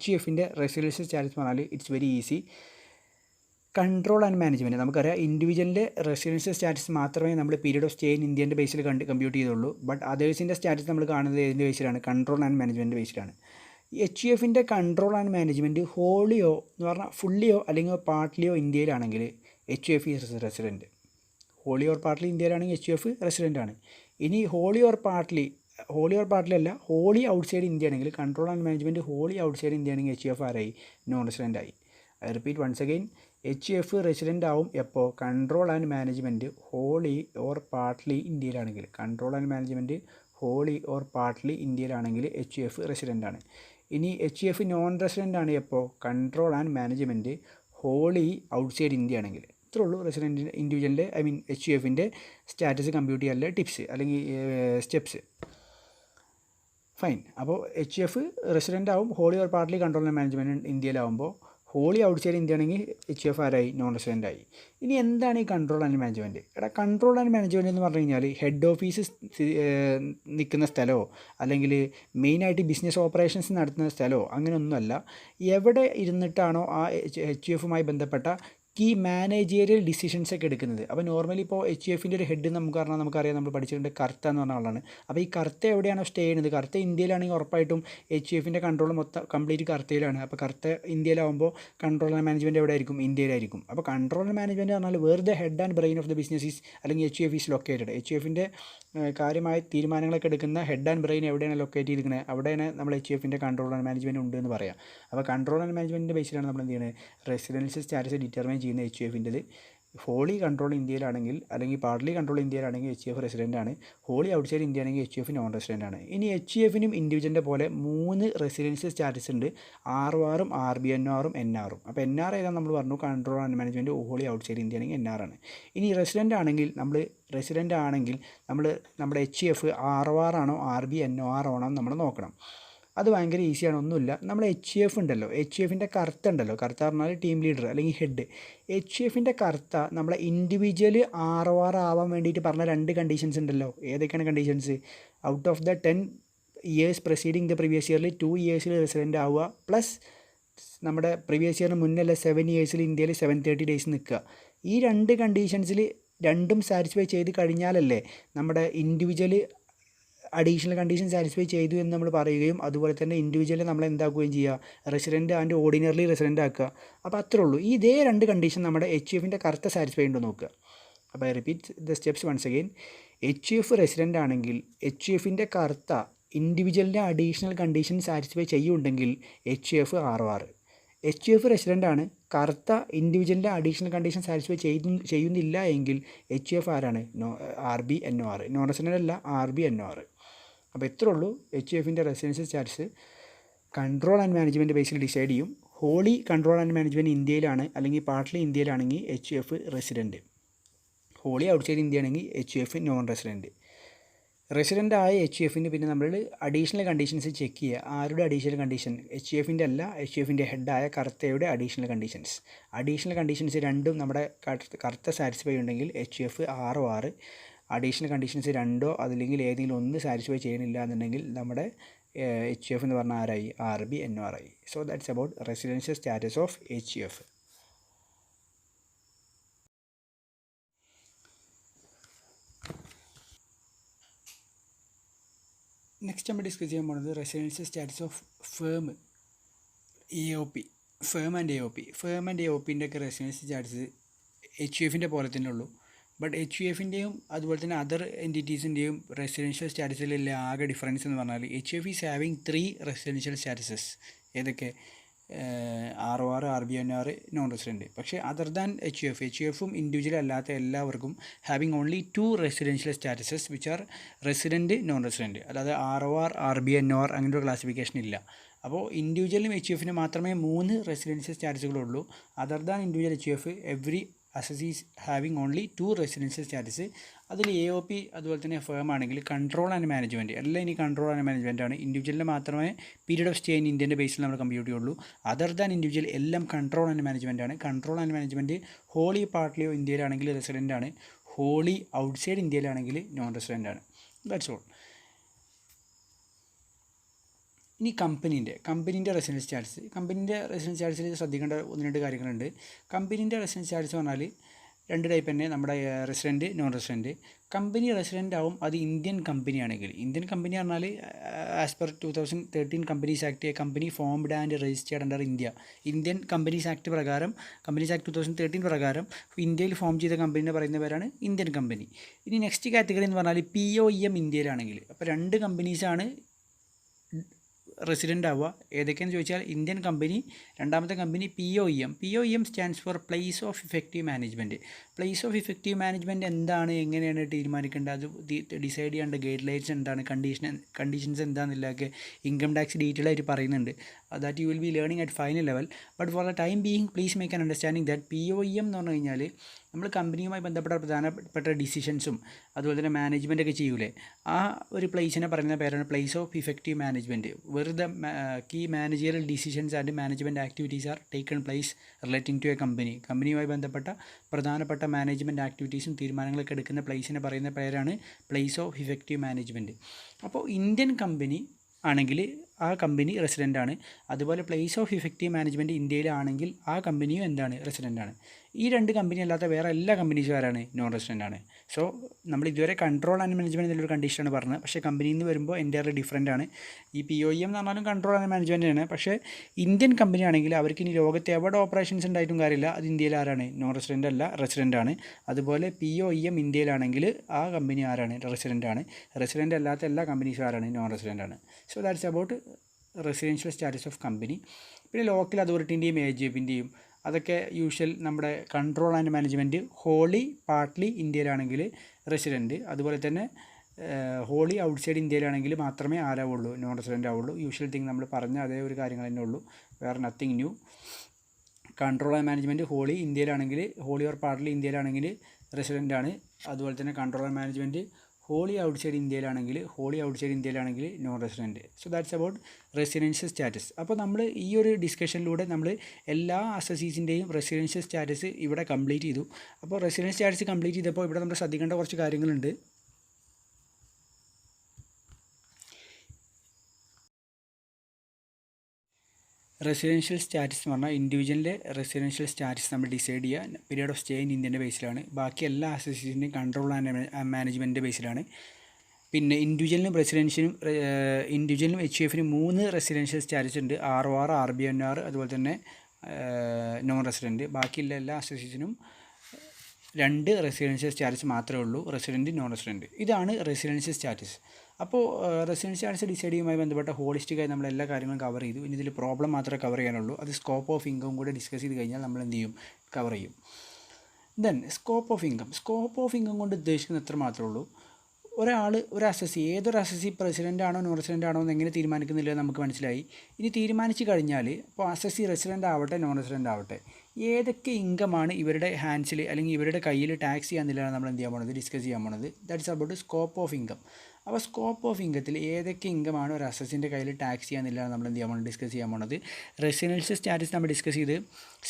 HUFൻ്റെ റെസിഡൻഷ്യൽ സ്റ്റാറ്റസ് പറഞ്ഞാൽ it's very easy. Control and management നമുക്കറിയാം. ഇൻഡിവിജ്വലിൻ്റെ റെസിഡൻഷ്യൽ സ്റ്റാറ്റസ് മാത്രമേ നമ്മൾ പീരീഡ് ഓഫ് സ്റ്റേ ഇൻ ഇന്ത്യൻ്റെ ബേസിൽ കമ്പ്യൂട്ട് ചെയ്തുള്ളൂ. ബട്ട് അതേഴ്സിൻ്റെ സ്റ്റാറ്റസ് നമ്മൾ കാണുന്നത് ഏതിൻ്റെ ബേസിലാണ്? കൺട്രോൾ ആൻഡ് മാനേജ്മെൻറ്റ് ബേസിലാണ്. HUFൻ്റെ കൺട്രോൾ ആൻഡ് മാനേജ്മെൻറ്റ് ഹോളിയോ എന്ന് പറഞ്ഞാൽ ഫുള്ളിയോ അല്ലെങ്കിൽ പാർട്ട്ലിയോ ഇന്ത്യയിലാണെങ്കിൽ HUF is resident. Wholly or partly ഇന്ത്യയിലാണെങ്കിൽ HUF റെസിഡൻ്റ് ആണ്. ഇനി ഹോളി ഓർ പാർട്ട്ലി അല്ല, ഹോളി ഔട്ട്സൈഡ് ഇന്ത്യ ആണെങ്കിൽ, control and management wholly outside India ആണെങ്കിൽ HUF ആരായി? നോൺ റെസിഡൻ്റ് ആയി. I repeat once again, HUF resident ആവും എപ്പോൾ? Control and management wholly or partly ഇന്ത്യയിലാണെങ്കിൽ. Control and management wholly or partly ഇന്ത്യയിലാണെങ്കിൽ HUF റെസിഡൻ്റ് ആണ്. ഇനി HUF നോൺ റെസിഡൻ്റ് ആണ് എപ്പോൾ? Control and management wholly outside India ആണെങ്കിൽ. ഇത്രേ ഉള്ളൂ റെസിഡൻറ്റ് ഇൻഡിവിജ്വലിൻ്റെ HUFൻ്റെ സ്റ്റാറ്റസ് കമ്പ്യൂട്ട് ചെയ്യാനുള്ള ടിപ്സ് അല്ലെങ്കിൽ സ്റ്റെപ്സ്. ഫൈൻ. അപ്പോൾ HUF റെസിഡൻ്റ് ആവും wholly or partly control and management ഇന്ത്യയിലാവുമ്പോൾ. ഹോളി ഔട്ട്സൈഡ് ഇന്ത്യ ആണെങ്കിൽ HUF ആരായി? നോൺ റെസിഡൻ്റ് ആയി. ഇനി എന്താണ് ഈ control and management? Control and management എന്ന് പറഞ്ഞു കഴിഞ്ഞാൽ ഹെഡ് ഓഫീസ് നിൽക്കുന്ന സ്ഥലമോ അല്ലെങ്കിൽ മെയിനായിട്ട് ബിസിനസ് ഓപ്പറേഷൻസ് നടത്തുന്ന സ്ഥലമോ അങ്ങനെയൊന്നുമല്ല. എവിടെ ഇരുന്നിട്ടാണോ ആ HUFുമായി ബന്ധപ്പെട്ട കീ മാനേജീരിയൽ ഡിസിഷൻസ് ഒക്കെ എടുക്കുന്നത്. അപ്പോൾ നോർമലി ഇപ്പോൾ HUFൻ്റെ ഒരു ഹെഡ് നമുക്കറിയാം, നമ്മൾ പഠിച്ചിട്ടുണ്ട് കർത്ത എന്ന് പറഞ്ഞ ആളാണ്. അപ്പോൾ ഈ കർത്ത എവിടെയാണോ സ്റ്റേ ചെയ്യുന്നത്? കർത്ത ഇന്ത്യയിലാണെങ്കിൽ ഉറപ്പായിട്ടും HUFൻ്റെ കൺട്രോൾ കംപ്ലീറ്റ് കർത്തയിലാണ്. അപ്പോൾ കർത്ത ഇന്ത്യയിലാവുമ്പോൾ കൺട്രോൾ ആൻഡ് മാനേജ്മെൻറ്റ് എവിടെ ആയിരിക്കും? ഇന്ത്യയിലായിരിക്കും. അപ്പോൾ കൺട്രോൾ ആൻഡ് മാനേജ്മെൻറ്റ് പറഞ്ഞാൽ where the head and brain of the business is അല്ലെങ്കിൽ HUF ഈസ് ലൊക്കേറ്റഡ്. HUFൻ്റെ കാര്യമായ തീരുമാനങ്ങളൊക്കെ എടുക്കുന്ന ഹെഡ് ആൻഡ് ബ്രെയിൻ എവിടെയാണ് ലൊക്കേറ്റ് ചെയ്തിരിക്കുന്നത്? അവിടെയാണ് നമ്മൾ HUFൻ്റെ കൺട്രോൾ ആൻഡ് മാനേജ്മെൻറ്റ് ഉണ്ട് എന്ന് പറയാം. അപ്പോൾ കൺട്രോൾ ആൻഡ് മാനേജ്മെൻറ്റിൻ്റെ ബേസിലാണ് നമ്മൾ എന്ത് ചെയ്യുന്നത്? റെസിഡൻഷ്യൽ സ്റ്റാറ്റസ് ഡിറ്റർമൈൻ ചെയ്യുന്ന HUFൻ്റെത്. ഹോളി കൺട്രോൾ ഇന്ത്യയിലാണെങ്കിൽ അല്ലെങ്കിൽ പാർട്ട്ലി കൺട്രോൾ ഇന്ത്യയിലാണെങ്കിൽ HUF റെസിഡൻ്റ് ആണ്. ഹോളി ഔട്ട്സൈഡ് ഇന്ത്യ ആണെങ്കിൽ HUF നോൺ റെസിഡൻ്റ് ആണ്. ഇനി HUFനും ഇൻഡിവിജ്വലിൻ്റെ പോലെ 3 റെസിഡൻഷ്യൽ സ്റ്റാറ്റസ് ഉണ്ട്. RORും RBNRും NRും. അപ്പോൾ NR ഏതാ നമ്മൾ പറഞ്ഞു? Control and management wholly outside India ആണെങ്കിൽ NR ആണ്. ഇനി റെസിഡൻ്റ് ആണെങ്കിൽ നമ്മുടെ HUF ROR ആണോ RBNR ആണോ നമ്മൾ നോക്കണം. അത് ഭയങ്കര ഈസിയാണ്, ഒന്നുമില്ല. നമ്മൾ HUF ഉണ്ടല്ലോ, HUFൻ്റെ കർത്ത ഉണ്ടല്ലോ, കർത്ത പറഞ്ഞാൽ ടീം ലീഡർ അല്ലെങ്കിൽ ഹെഡ്. HUFൻ്റെ കർത്ത നമ്മളെ ഇൻഡിവിജ്വൽ ROR ആവാൻ വേണ്ടിയിട്ട് പറഞ്ഞ 2 കണ്ടീഷൻസ് ഉണ്ടല്ലോ. ഏതൊക്കെയാണ് conditions? Out of the 10 years proceeding the previous ഇയറിൽ 2 ഇയേഴ്സിൽ റെസിഡൻ്റ് ആവുക, പ്ലസ് നമ്മുടെ പ്രീവിയസ് ഇയറിന് മുന്നല്ല 7 ഇയേഴ്സിൽ ഇന്ത്യയിൽ 730 ഡേയ്സ് നിൽക്കുക. ഈ 2 കണ്ടീഷൻസിൽ രണ്ടും സാറ്റിസ്ഫൈ ചെയ്ത് കഴിഞ്ഞാലല്ലേ നമ്മുടെ ഇൻഡിവിജ്വൽ അഡീഷണൽ കണ്ടീഷൻ സാറ്റിസ്ഫൈ ചെയ്തു എന്ന് നമ്മൾ പറയുകയും അതുപോലെ തന്നെ ഇൻഡിവിജ്വലിനെ നമ്മൾ എന്താക്കുകയും ചെയ്യുക? റെസിഡൻറ്റ് ആൻഡ് ഓർഡിനറി റെസിഡൻ്റ് ആക്കുക. അപ്പോൾ അത്രേ ഉള്ളൂ. ഇതേ 2 കണ്ടീഷൻ നമ്മുടെ HUFൻ്റെ കർത്ത സാറ്റിസ്ഫൈ ഉണ്ടോ നോക്കുക. അപ്പോൾ I repeat the steps once again. HUF resident ആണെങ്കിൽ HUFൻ്റെ കർത്ത ഇൻഡിവിജ്വലിൻ്റെ അഡീഷണൽ കണ്ടീഷൻ സാറ്റിസ്ഫൈ ചെയ്യുന്നുണ്ടെങ്കിൽ HUF ROR. HUF റെസിഡൻ്റ് ആണ്, കർത്ത ഇൻഡിവിജ്വലിൻ്റെ അഡീഷണൽ കണ്ടീഷൻ സാറ്റിസ്ഫൈ ചെയ്യുന്നില്ല എങ്കിൽ HUF ആരാണ്? RBNR. നോൺ റെസിഡൻ്റ് അല്ല, RBNR. അപ്പോൾ ഇത്രേ ഉള്ളൂ HUFൻ്റെ residential status. Control and management Basil decide ചെയ്യും. ഹോളി കൺട്രോൾ ആൻഡ് മാനേജ്മെൻറ്റ് ഇന്ത്യയിലാണ് അല്ലെങ്കിൽ പാർട്ട്ലി ഇന്ത്യയിലാണെങ്കിൽ HUF resident. Holy outside India ആണെങ്കിൽ HUF നോൺ റെസിഡൻറ്റ്. റെസിഡൻ്റ് ആയ HUFന് പിന്നെ നമ്മൾ അഡീഷണൽ കണ്ടീഷൻസ് ചെക്ക് ചെയ്യുക. ആരുടെ അഡീഷണൽ കണ്ടീഷൻ? HUFൻ്റെ അല്ല, HUFൻ്റെ ഹെഡായ കർത്തയുടെ അഡീഷണൽ കണ്ടീഷൻസ് രണ്ടും നമ്മുടെ കർത്ത സാറ്റിസ്ഫൈ ഉണ്ടെങ്കിൽ HUF 6 അഡീഷണൽ കണ്ടീഷൻസ് രണ്ടോ അതില്ലെങ്കിൽ ഏതെങ്കിലും ഒന്ന് സാറ്റിസ്ഫൈ ചെയ്യണില്ല എന്നുണ്ടെങ്കിൽ നമ്മുടെ HUF എന്ന് പറഞ്ഞാൽ ആരായി? RB NOR ആയി. So that's about residential status of HUF. Next നമ്മൾ ഡിസ്കസ് ചെയ്യാൻ പോകുന്നത് residential status of firm, AOP. Firm and AOPൻ്റെ ഒക്കെ റെസിഡൻഷ്യൽ സ്റ്റാറ്റസ് HUFൻ്റെ പോലെ തന്നെ ഉള്ളൂ. ബട്ട് HUFൻ്റെയും അതുപോലെ തന്നെ അതർ എൻറ്റിറ്റീസിൻ്റെയും റെസിഡൻഷ്യൽ സ്റ്റാറ്റസിലുള്ള ആകെ ഡിഫറൻസ് എന്ന് പറഞ്ഞാൽ HUF is having 3 residential statuses. ഏതൊക്കെ? ROR, RB NOR, non resident. പക്ഷേ അതർ ദാൻ HUFും ഇൻഡിവിജ്വൽ അല്ലാത്ത എല്ലാവർക്കും having only 2 residential statuses which are resident, non resident. അല്ലാതെ ROR, RB NOR അങ്ങനത്തെ ഒരു ക്ലാസിഫിക്കേഷൻ ഇല്ല. അപ്പോൾ ഇൻഡിവിജ്വലിനും HUFനും മാത്രമേ 3 റെസിഡൻഷ്യൽ സ്റ്റാറ്റസുകളുള്ളൂ. Other than individual HUF every assessee is having only 2 residential status. അതിൽ AOP അതുപോലെ തന്നെ ഫേം ആണെങ്കിൽ കൺട്രോൾ ആൻഡ് മാനേജ്മെൻറ്റ് എല്ലാം ഇനി കൺട്രോൾ ആൻഡ് മാനേജ്മെൻറ്റ് ആണ്. ഇൻഡിവിജ്വലിന് മാത്രമേ പീരീഡ് ഓഫ് സ്റ്റേ ഇൻ ഇന്ത്യൻ്റെ ബേസിൽ നമ്മൾ കമ്പ്യൂട്ട് ചെയ്യുള്ളൂ. അതർ ദാൻ ഇൻഡിവിജ്വൽ എല്ലാം കൺട്രോൾ ആൻഡ് മാനേജ്മെൻറ്റ് ആണ്. കൺട്രോൾ ആൻഡ് മാനേജ്മെൻറ്റ് ഹോളി പാർട്ട്ലിയോ ഇന്ത്യയിലാണെങ്കിൽ റെസിഡൻ്റ് ആണ്, ഹോളി ഔട്ട്സൈഡ് ഇന്ത്യയിലാണെങ്കിൽ നോൺ റെസിഡൻ്റ് ആണ്. That's all. ഇനി കമ്പനീൻ്റെ റെസിഡൻഷ്യൽ സ്റ്റാറ്റസ്. കമ്പനീൻ്റെ റെസിഡൻഷ്യൽ സ്റ്റാറ്റസിൽ ശ്രദ്ധിക്കേണ്ട 1-2 കാര്യങ്ങളുണ്ട്. കമ്പനീൻ്റെ റെസിഡൻഷ്യൽ സ്റ്റാറ്റസ് പറഞ്ഞാൽ 2 ടൈപ്പ് തന്നെ, നമ്മുടെ resident, non resident. Company resident ആവും അത് ഇന്ത്യൻ കമ്പനിയാണെങ്കിൽ. ഇന്ത്യൻ കമ്പനി പറഞ്ഞാൽ as per 2013 companies act, company formed and registered under Indian companies act പ്രകാരം, കമ്പനീസ് ആക്ട് 2013 പ്രകാരം ഇന്ത്യയിൽ ഫോം ചെയ്ത കമ്പനീനെ പറയുന്ന പേരാണ് ഇന്ത്യൻ കമ്പനി. ഇനി നെക്സ്റ്റ് കാറ്റഗറി എന്ന് പറഞ്ഞാൽ POEM ഇന്ത്യയിലാണെങ്കിൽ. അപ്പോൾ 2 കമ്പനീസാണ് റെസിഡൻ്റ് ആവുക. ഏതൊക്കെയെന്ന് ചോദിച്ചാൽ ഇന്ത്യൻ കമ്പനി, രണ്ടാമത്തെ company POEM stands for place of effective management. Place of effective management എന്താണ്, എങ്ങനെയാണ് തീരുമാനിക്കേണ്ടത്, അത് ഡിസൈഡ് ചെയ്യേണ്ട ഗൈഡ് ലൈൻസ് എന്താണ്, കണ്ടീഷൻസ് എന്താണെന്നില്ലൊക്കെ ഇൻകം ടാക്സ് ഡീറ്റെയിൽ ആയിട്ട് പറയുന്നുണ്ട്. That you will B learning at final level. But for the time being please make an understanding that POEM എന്ന് പറഞ്ഞു കഴിഞ്ഞാൽ നമ്മൾ കമ്പനിയുമായി ബന്ധപ്പെട്ട പ്രധാനപ്പെട്ട ഡിസിഷൻസും അതുപോലെ തന്നെ മാനേജ്മെൻറ്റൊക്കെ ചെയ്യൂലേ, ആ ഒരു പ്ലേസിനെ പറയുന്ന പേരാണ് place of effective management. Where the key managerial decisions and management activities are taken place relating to a company. കമ്പനിയുമായി ബന്ധപ്പെട്ട പ്രധാനപ്പെട്ട മാനേജ്മെൻറ്റ് ആക്ടിവിറ്റീസും തീരുമാനങ്ങളൊക്കെ എടുക്കുന്ന പ്ലേസിനെ പറയുന്ന പേരാണ് പ്ലേസ് ഓഫ് ഇഫക്റ്റീവ് മാനേജ്മെൻറ്റ്. അപ്പോൾ ഇന്ത്യൻ കമ്പനി ആണെങ്കിൽ ആ കമ്പനി റെസിഡൻ്റ് ആണ്. അതുപോലെ പ്ലേസ് ഓഫ് ഇഫക്റ്റീവ് മാനേജ്മെൻറ്റ് ഇന്ത്യയിലാണെങ്കിൽ ആ കമ്പനിയും എന്താണ്? റെസിഡൻ്റ് ആണ്. ഈ 2 കമ്പനി അല്ലാത്ത വേറെ എല്ലാ കമ്പനീസും ആരാണ്? നോൺ റെസിഡൻ്റ് ആണ്. സോ നമ്മൾ ഇതുവരെ കൺട്രോൾ ആൻഡ് മാനേജ്മെൻറ്റ് എന്നൊരു കണ്ടീഷനാണ് പറഞ്ഞത്. പക്ഷേ കമ്പനിയിൽ നിന്ന് വരുമ്പോൾ എൻ്റയർലി ഡിഫറൻ്റ് ആണ്. ഈ POEM എന്ന് പറഞ്ഞാലും കൺട്രോൾ ആൻഡ് മാനേജ്മെൻറ്റ് ആണ്. പക്ഷേ ഇന്ത്യൻ കമ്പനി ആണെങ്കിൽ അവർക്ക് ഇനി ലോകത്ത് എവിടെ ഓപ്പറേഷൻസ് ഉണ്ടായിട്ടും കാര്യമില്ല, അത് ഇന്ത്യയിൽ ആരാണ്? നോൺ റെസിഡൻ്റ് അല്ല, റെസിഡൻ്റ് ആണ്. അതുപോലെ POEM ഇന്ത്യയിലാണെങ്കിൽ ആ കമ്പനി ആരാണ്? റെസിഡൻ്റ് ആണ്. റെസിഡൻ്റ് അല്ലാത്ത എല്ലാ കമ്പനീസും ആരാണ്? നോൺ റെസിഡൻ്റ് ആണ്. So that's about residential status of company. പിന്നെ ലോക്കൽ അതോറിറ്റീൻ്റെയും AGFൻ്റെയും അതൊക്കെ യൂഷ്വൽ നമ്മുടെ control and management wholly partly ഇന്ത്യയിലാണെങ്കിൽ റെസിഡൻറ്റ്, അതുപോലെ തന്നെ ഹോളി ഔട്ട്സൈഡ് ഇന്ത്യയിലാണെങ്കിൽ മാത്രമേ ആരാവുള്ളൂ? നോൺ റെസിഡൻ്റ് ആവുള്ളൂ. യൂഷ്വൽ തിങ് നമ്മൾ പറഞ്ഞ അതേ ഒരു കാര്യങ്ങൾ തന്നെ ഉള്ളൂ, വേറെ nothing new. Control and management wholly ഇന്ത്യയിലാണെങ്കിൽ, ഹോളി ഓർ പാർട്ട്ലി ഇന്ത്യയിലാണെങ്കിൽ റെസിഡൻ്റ് ആണ്. അതുപോലെ തന്നെ control and management wholly outside ഇന്ത്യയിലാണെങ്കിൽ non resident. So that's about residential status. അപ്പോൾ നമ്മൾ ഈ ഒരു ഡിസ്കഷനിലൂടെ നമ്മൾ എല്ലാ അസസീസിൻ്റെയും റെസിഡൻഷ്യൽ സ്റ്റാറ്റസ് ഇവിടെ കംപ്ലീറ്റ് ചെയ്തു. അപ്പോൾ റെസിഡൻഷ്യൽ സ്റ്റാറ്റസ് കംപ്ലീറ്റ് ചെയ്തപ്പോൾ ഇവിടെ നമ്മൾ ശ്രദ്ധിക്കേണ്ട കുറച്ച് കാര്യങ്ങളുണ്ട്. റെസിഡൻഷ്യൽ സ്റ്റാറ്റസ് എന്ന് പറഞ്ഞാൽ ഇൻഡിവിജ്വലിൻ്റെ റെസിഡൻഷ്യൽ സ്റ്റാറ്റസ് നമ്മൾ ഡിസൈഡ് ചെയ്യുക പീരിയഡ് ഓഫ് സ്റ്റേ ഇൻ ഇന്ത്യൻ്റെ ബേസിലാണ്. ബാക്കി എല്ലാ അസോസിയേഷൻ്റെയും കൺട്രോൾ ആൻഡ് മാനേജ്മെൻറ്റിൻ്റെ ബേസിലാണ്. പിന്നെ ഇൻഡിവിജ്വലിനും HUFനും 3 റെസിഡൻഷ്യൽ സ്റ്റാറ്റസ് ഉണ്ട്, ROR, RB NOR, അതുപോലെ തന്നെ നോൺ റെസിഡൻറ്റ്. ബാക്കിയുള്ള എല്ലാ അസോസിയേഷനും 2 റെസിഡൻഷ്യൽ സ്റ്റാറ്റസ് മാത്രമേ ഉള്ളൂ, റെസിഡൻറ്റ്, നോൺ റെസിഡൻറ്റ്. ഇതാണ് റെസിഡൻഷ്യൽ സ്റ്റാറ്റസ്. അപ്പോൾ റെസിഡൻഷ്യൽ സ്റ്റാറ്റസ് ഡിസൈഡ് ചെയ്യുമായി ബന്ധപ്പെട്ട ഹോളിസ്റ്റിക്കായി നമ്മൾ എല്ലാ കാര്യങ്ങളും കവർ ചെയ്തു. ഇനി ഇതിൽ പ്രോബ്ലം മാത്രമേ കവർ ചെയ്യാനുള്ളൂ. അത് സ്കോപ്പ് ഓഫ് ഇൻകം കൂടെ ഡിസ്കസ് ചെയ്ത് കഴിഞ്ഞാൽ നമ്മൾ എന്ത് ചെയ്യും? കവർ ചെയ്യും. ദെൻ സ്കോപ്പ് ഓഫ് ഇൻകം കൊണ്ട് ഉദ്ദേശിക്കുന്നത് എത്ര മാത്രമേ ഉള്ളൂ? ഒരാൾ ഒരു അസസി ഏതൊരു അസസി പ്രസിഡൻ്റ് ആണോ നോൺ റെസിഡൻ്റ് ആണോ എന്ന് എങ്ങനെ തീരുമാനിക്കുന്നില്ല നമുക്ക് മനസ്സിലായി. ഇനി തീരുമാനിച്ച് കഴിഞ്ഞാൽ ഇപ്പോൾ അസസി റെസിഡൻ്റ് ആവട്ടെ നോൺ റെസിഡൻ്റ് ആവട്ടെ ഏതൊക്കെ ഇൻകമാണ് ഇവരുടെ ഹാൻഡ്സിൽ അല്ലെങ്കിൽ ഇവരുടെ കയ്യിൽ ടാക്സ് ചെയ്യാമെന്നില്ലാണ് നമ്മൾ എന്ത് ചെയ്യാൻ പോണത്, ഡിസ്കസ് ചെയ്യാൻ പോണത്. That's about scope of income. അപ്പോൾ സ്കോപ്പ് ഓഫ് ഇൻകത്തിൽ ഏതൊക്കെ ഇൻകമാണ് ഒരു അസസിൻ്റെ കയ്യിൽ ടാക്സ് ചെയ്യാമെന്നില്ലാണ് നമ്മൾ എന്ത് ചെയ്യാൻ പോണത്, ഡിസ്കസ് ചെയ്യാൻ പോണത്. റെസിഡൻഷ്യൽ സ്റ്റാറ്റസ് നമ്മൾ ഡിസ്കസ് ചെയ്ത്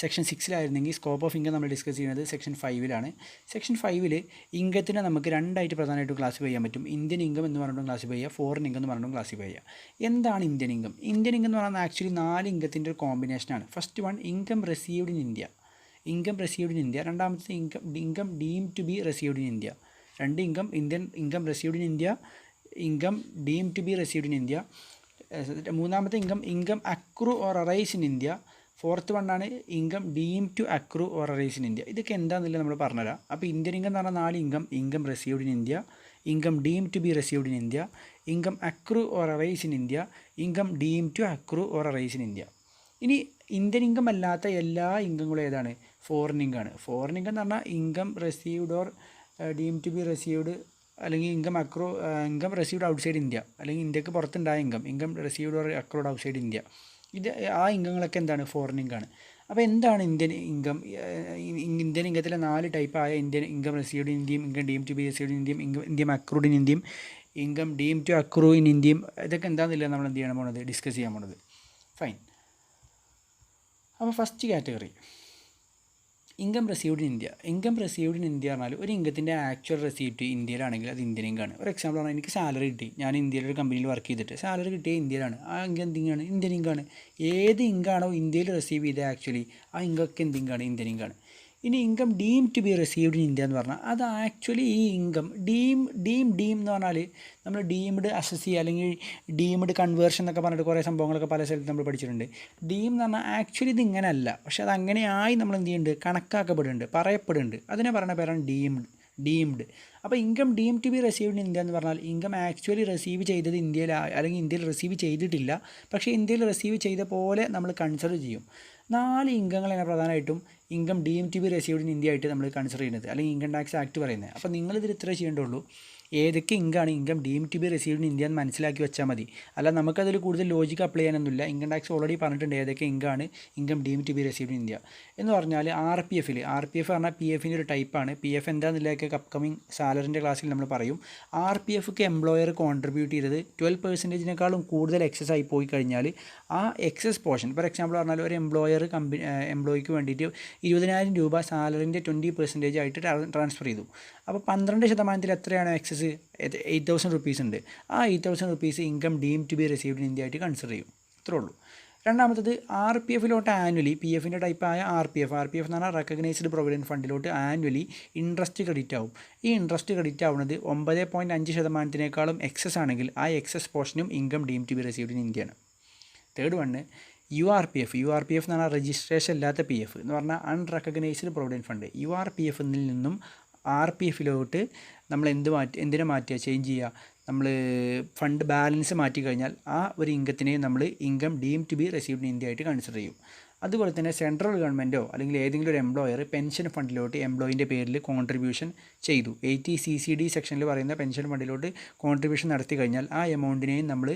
സെക്ഷൻ 6 സ്കോപ്പ് ഓഫ് ഇൻകം നമ്മൾ ഡിസ്കസ് ചെയ്യുന്നത് സെക്ഷൻ 5 സെക്ഷൻ 5 ഇൻകത്തിനെ നമുക്ക് രണ്ടായിട്ട് പ്രധാനമായിട്ടും ക്ലാസിഫൈ ചെയ്യാൻ പറ്റും. ഇന്ത്യൻ ഇൻകം എന്ന് പറഞ്ഞിട്ടും ക്ലാസിഫൈ ചെയ്യുക, ഫോറിൻ ഇൻകം എന്ന് പറഞ്ഞിട്ടും ക്ലാസിഫൈ ചെയ്യുക. എന്താണ് ഇന്ത്യൻ ഇൻകം? ഇന്ത്യൻ ഇൻകം എന്ന് പറയുന്നത് ആക്ച്വലി 4 ഇൻകത്തിൻ്റെ ഒരു കോമ്പിനേഷനാണ്. First one income received in India, income received in India. രണ്ടാമത്തെ income deem to be received in India. രണ്ട് Indian income received in India, income deem to be received in India. മൂന്നാമത്തെ income accrue or arise in India. Fourth വണ്ണാണ് income deem to accrue or arise in India. ഇതൊക്കെ എന്താണെന്നില്ല നമ്മൾ പറഞ്ഞുതരാം. അപ്പോൾ ഇന്ത്യൻ ഇൻകം എന്ന് പറഞ്ഞാൽ 4 income received in India, income deem to be received in India, income accrue or arise in India, income deem to accrue or arise in India. ഇനി ഇന്ത്യൻ ഇൻകം അല്ലാത്ത എല്ലാ ഇൻകങ്ങളും ഏതാണ്? ഫോറിൻ ഇൻകമാണ്. ഫോറിൻ ഇൻകം എന്ന് പറഞ്ഞാൽ income received or deem to be received അല്ലെങ്കിൽ ഇൻകം റിസീവ്ഡ് ഔട്ട്സൈഡ് ഇന്ത്യ, അല്ലെങ്കിൽ ഇന്ത്യക്ക് പുറത്തുണ്ടായ income received or accrued outside India. ഇത് ആ ഇൻകങ്ങളൊക്കെ എന്താണ്? ഫോറിൻ ഇൻകമാണ്. അപ്പോൾ എന്താണ് ഇന്ത്യൻ ഇൻകം? ഇന്ത്യൻ ഇൻകത്തിലെ 4 ടൈപ്പായ ഇന്ത്യൻ ഇൻകം റിസീവ്ഡ് ഇൻ ഇന്ത്യയും, income deem to be received in ഇന്ത്യയും, ഇൻകം അക്രൂഡ് ഇൻ ഇന്ത്യയും, income deem to accrue in ഇന്ത്യയും. ഇതൊക്കെ എന്താണെന്നില്ല നമ്മൾ എന്ത് ചെയ്യാൻ പോണത്, ഡിസ്കസ് ചെയ്യാൻ പോണത്. ഫൈൻ. അപ്പോൾ first category income received in India. Income received in India പറഞ്ഞാൽ ഒരു ഇൻകത്തിൻ്റെ ആക്ച്വൽ റെസീപ്റ്റ് ഇന്ത്യയിലാണെങ്കിൽ അത് ഇന്ത്യൻ ഇൻകമാണ്. ഒരു എക്സാമ്പിൾ പറഞ്ഞാൽ എനിക്ക് സാലറി കിട്ടി, ഞാൻ ഇന്ത്യയിലെ ഒരു കമ്പനിയിൽ വർക്ക് ചെയ്തിട്ട് സാലറി കിട്ടിയ ഇന്ത്യയിലാണ്, ആ ഇൻകം എന്തിനാണ്? ഇന്ത്യൻ ഇൻകമാണ്. ഏത് ഇൻകാണോ ഇന്ത്യയിൽ റിസീവ് ചെയ്തത് ആക്ച്വലി ആ ഇൻകൊക്കെ എന്ത് ഇൻകമാണ്? ഇന്ത്യൻ ഇൻകമാണ്. ഇനി income deem to be received in India എന്ന് പറഞ്ഞാൽ അത് ആക്ച്വലി ഈ ഇൻകം ഡീം എന്ന് പറഞ്ഞാൽ നമ്മൾ ഡീംഡ് അസസി അല്ലെങ്കിൽ ഡീംഡ് കൺവേർഷൻ എന്നൊക്കെ പറഞ്ഞിട്ട് കുറേ സംഭവങ്ങളൊക്കെ പല സ്ഥലത്ത് നമ്മൾ പഠിച്ചിട്ടുണ്ട്. ഡീം എന്ന് പറഞ്ഞാൽ ആക്ച്വലി ഇത് ഇങ്ങനെയല്ല, പക്ഷേ അത് അങ്ങനെയായി നമ്മൾ എന്ത് ചെയ്യുന്നുണ്ട്, കണക്കാക്കപ്പെടുന്നുണ്ട്, പറയപ്പെടുന്നുണ്ട്. അതിനെ പറയുന്ന പേരാണ് ഡീംഡ്. അപ്പോൾ income deem to be received in India എന്ന് പറഞ്ഞാൽ ഇൻകം ആക്ച്വലി റിസീവ് ചെയ്തത് ഇന്ത്യയിൽ അല്ലെങ്കിൽ ഇന്ത്യയിൽ റിസീവ് ചെയ്തിട്ടില്ല, പക്ഷേ ഇന്ത്യയിൽ റിസീവ് ചെയ്ത പോലെ നമ്മൾ കൺസിഡർ ചെയ്യും. 4 ഇൻകങ്ങളാണ് പ്രധാനമായിട്ടും income deem to be received in India ആയിട്ട് നമ്മൾ കൺസിഡർ ചെയ്യുന്നത്, അല്ലെങ്കിൽ ഇൻകം ടാക്സ് ആക്ട് പറയുന്നത്. അപ്പോൾ നിങ്ങളിതിൽ ഇത്രേ ചെയ്യേണ്ടുള്ളൂ, ഏതൊക്കെ ഇൻകാണ് income deem to be received in India എന്ന് മനസ്സിലാക്കി വെച്ചാൽ മതി. അല്ല നമുക്കതിൽ കൂടുതൽ ലോജിക്ക് അപ്ലൈ ചെയ്യാനൊന്നുമില്ല. ഇൻകം ടാക്സ് ഓൾറെഡി പറഞ്ഞിട്ടുണ്ട് ഏതൊക്കെ ഇൻകാണ് income deem to be received in India എന്ന് പറഞ്ഞാൽ. ആർ പി എഫ് പറഞ്ഞാൽ പി എഫിൻ്റെ ഒരു ടൈപ്പാണ്. പി എഫ് എന്താണെന്നില്ലൊക്കെ അപ്കമിങ് സാലറിൻ്റെ ക്ലാസ്സിൽ നമ്മൾ പറയും. ആർ പി എഫ്ക്ക് എംപ്ലോയർ കോൺട്രിബ്യൂട്ട് ചെയ്തത് 12%-നേക്കാളും കൂടുതൽ എക്സസ് ആയി പോയി കഴിഞ്ഞാൽ ആ എക്സസ് പോർഷൻ, ഫോർ എക്സാമ്പിൾ പറഞ്ഞാൽ ഒരു എംപ്ലോയിക്ക് വേണ്ടിയിട്ട് 20,000 രൂപ സാലറിൻ്റെ 20% ആയിട്ട് ട്രാൻസ്ഫർ ചെയ്തു. അപ്പോൾ 12% എത്രയാണ് എക്സസ്? 8,000 റുപ്പീസ് ഉണ്ട്. ആ 8,000 rupees income deem to be received in India ആയിട്ട് കൺസിഡർ ചെയ്യും. ഇത്രേ ഉള്ളൂ. രണ്ടാമത്തത് ആർ പി എഫിലോട്ട് ആനുവലി, പി എഫിൻ്റെ ടൈപ്പായ ആർ പി എഫ് എന്ന് പറഞ്ഞാൽ റെക്കഗ്നൈസ്ഡ് പ്രൊവിഡൻറ്റ് ഫണ്ടിലോട്ട് ആനുവലി ഇൻട്രസ്റ്റ് ക്രെഡിറ്റ് ആവും. ഈ ഇൻട്രസ്റ്റ് ക്രെഡിറ്റ് ആവുന്നത് 9.5%-നേക്കാളും എക്സസ് ആണെങ്കിൽ ആ എക്സസ് പോർഷനും income deem to be received in ഇന്ത്യയാണ്. Third one U R P F എന്ന് പറഞ്ഞാൽ രജിസ്ട്രേഷൻ ഇല്ലാത്ത പി എഫ് എന്ന് പറഞ്ഞാൽ unrecognised provident fund. U R P എഫിൽ നിന്നും ആർ പി എഫിലോട്ട് നമ്മൾ എന്തിനെ മാറ്റുക, ചേഞ്ച് ചെയ്യുക, നമ്മൾ ഫണ്ട് ബാലൻസ് മാറ്റി കഴിഞ്ഞാൽ ആ ഒരു ഇൻകത്തിനെ നമ്മൾ income deem to be received in India ആയിട്ട് കൺസിഡർ ചെയ്യും. അതുപോലെ തന്നെ സെൻട്രൽ ഗവൺമെൻറ്റോ അല്ലെങ്കിൽ ഏതെങ്കിലും ഒരു എംപ്ലോയർ പെൻഷൻ ഫണ്ടിലോട്ട് എംപ്ലോയിൻ്റെ പേരിൽ കോൺട്രിബ്യൂഷൻ ചെയ്തു, 80CCD സെക്ഷനിൽ പറയുന്ന പെൻഷൻ ഫണ്ടിലോട്ട് കോൺട്രിബ്യൂഷൻ നടത്തി കഴിഞ്ഞാൽ ആ എമൗണ്ടിനെയും നമ്മൾ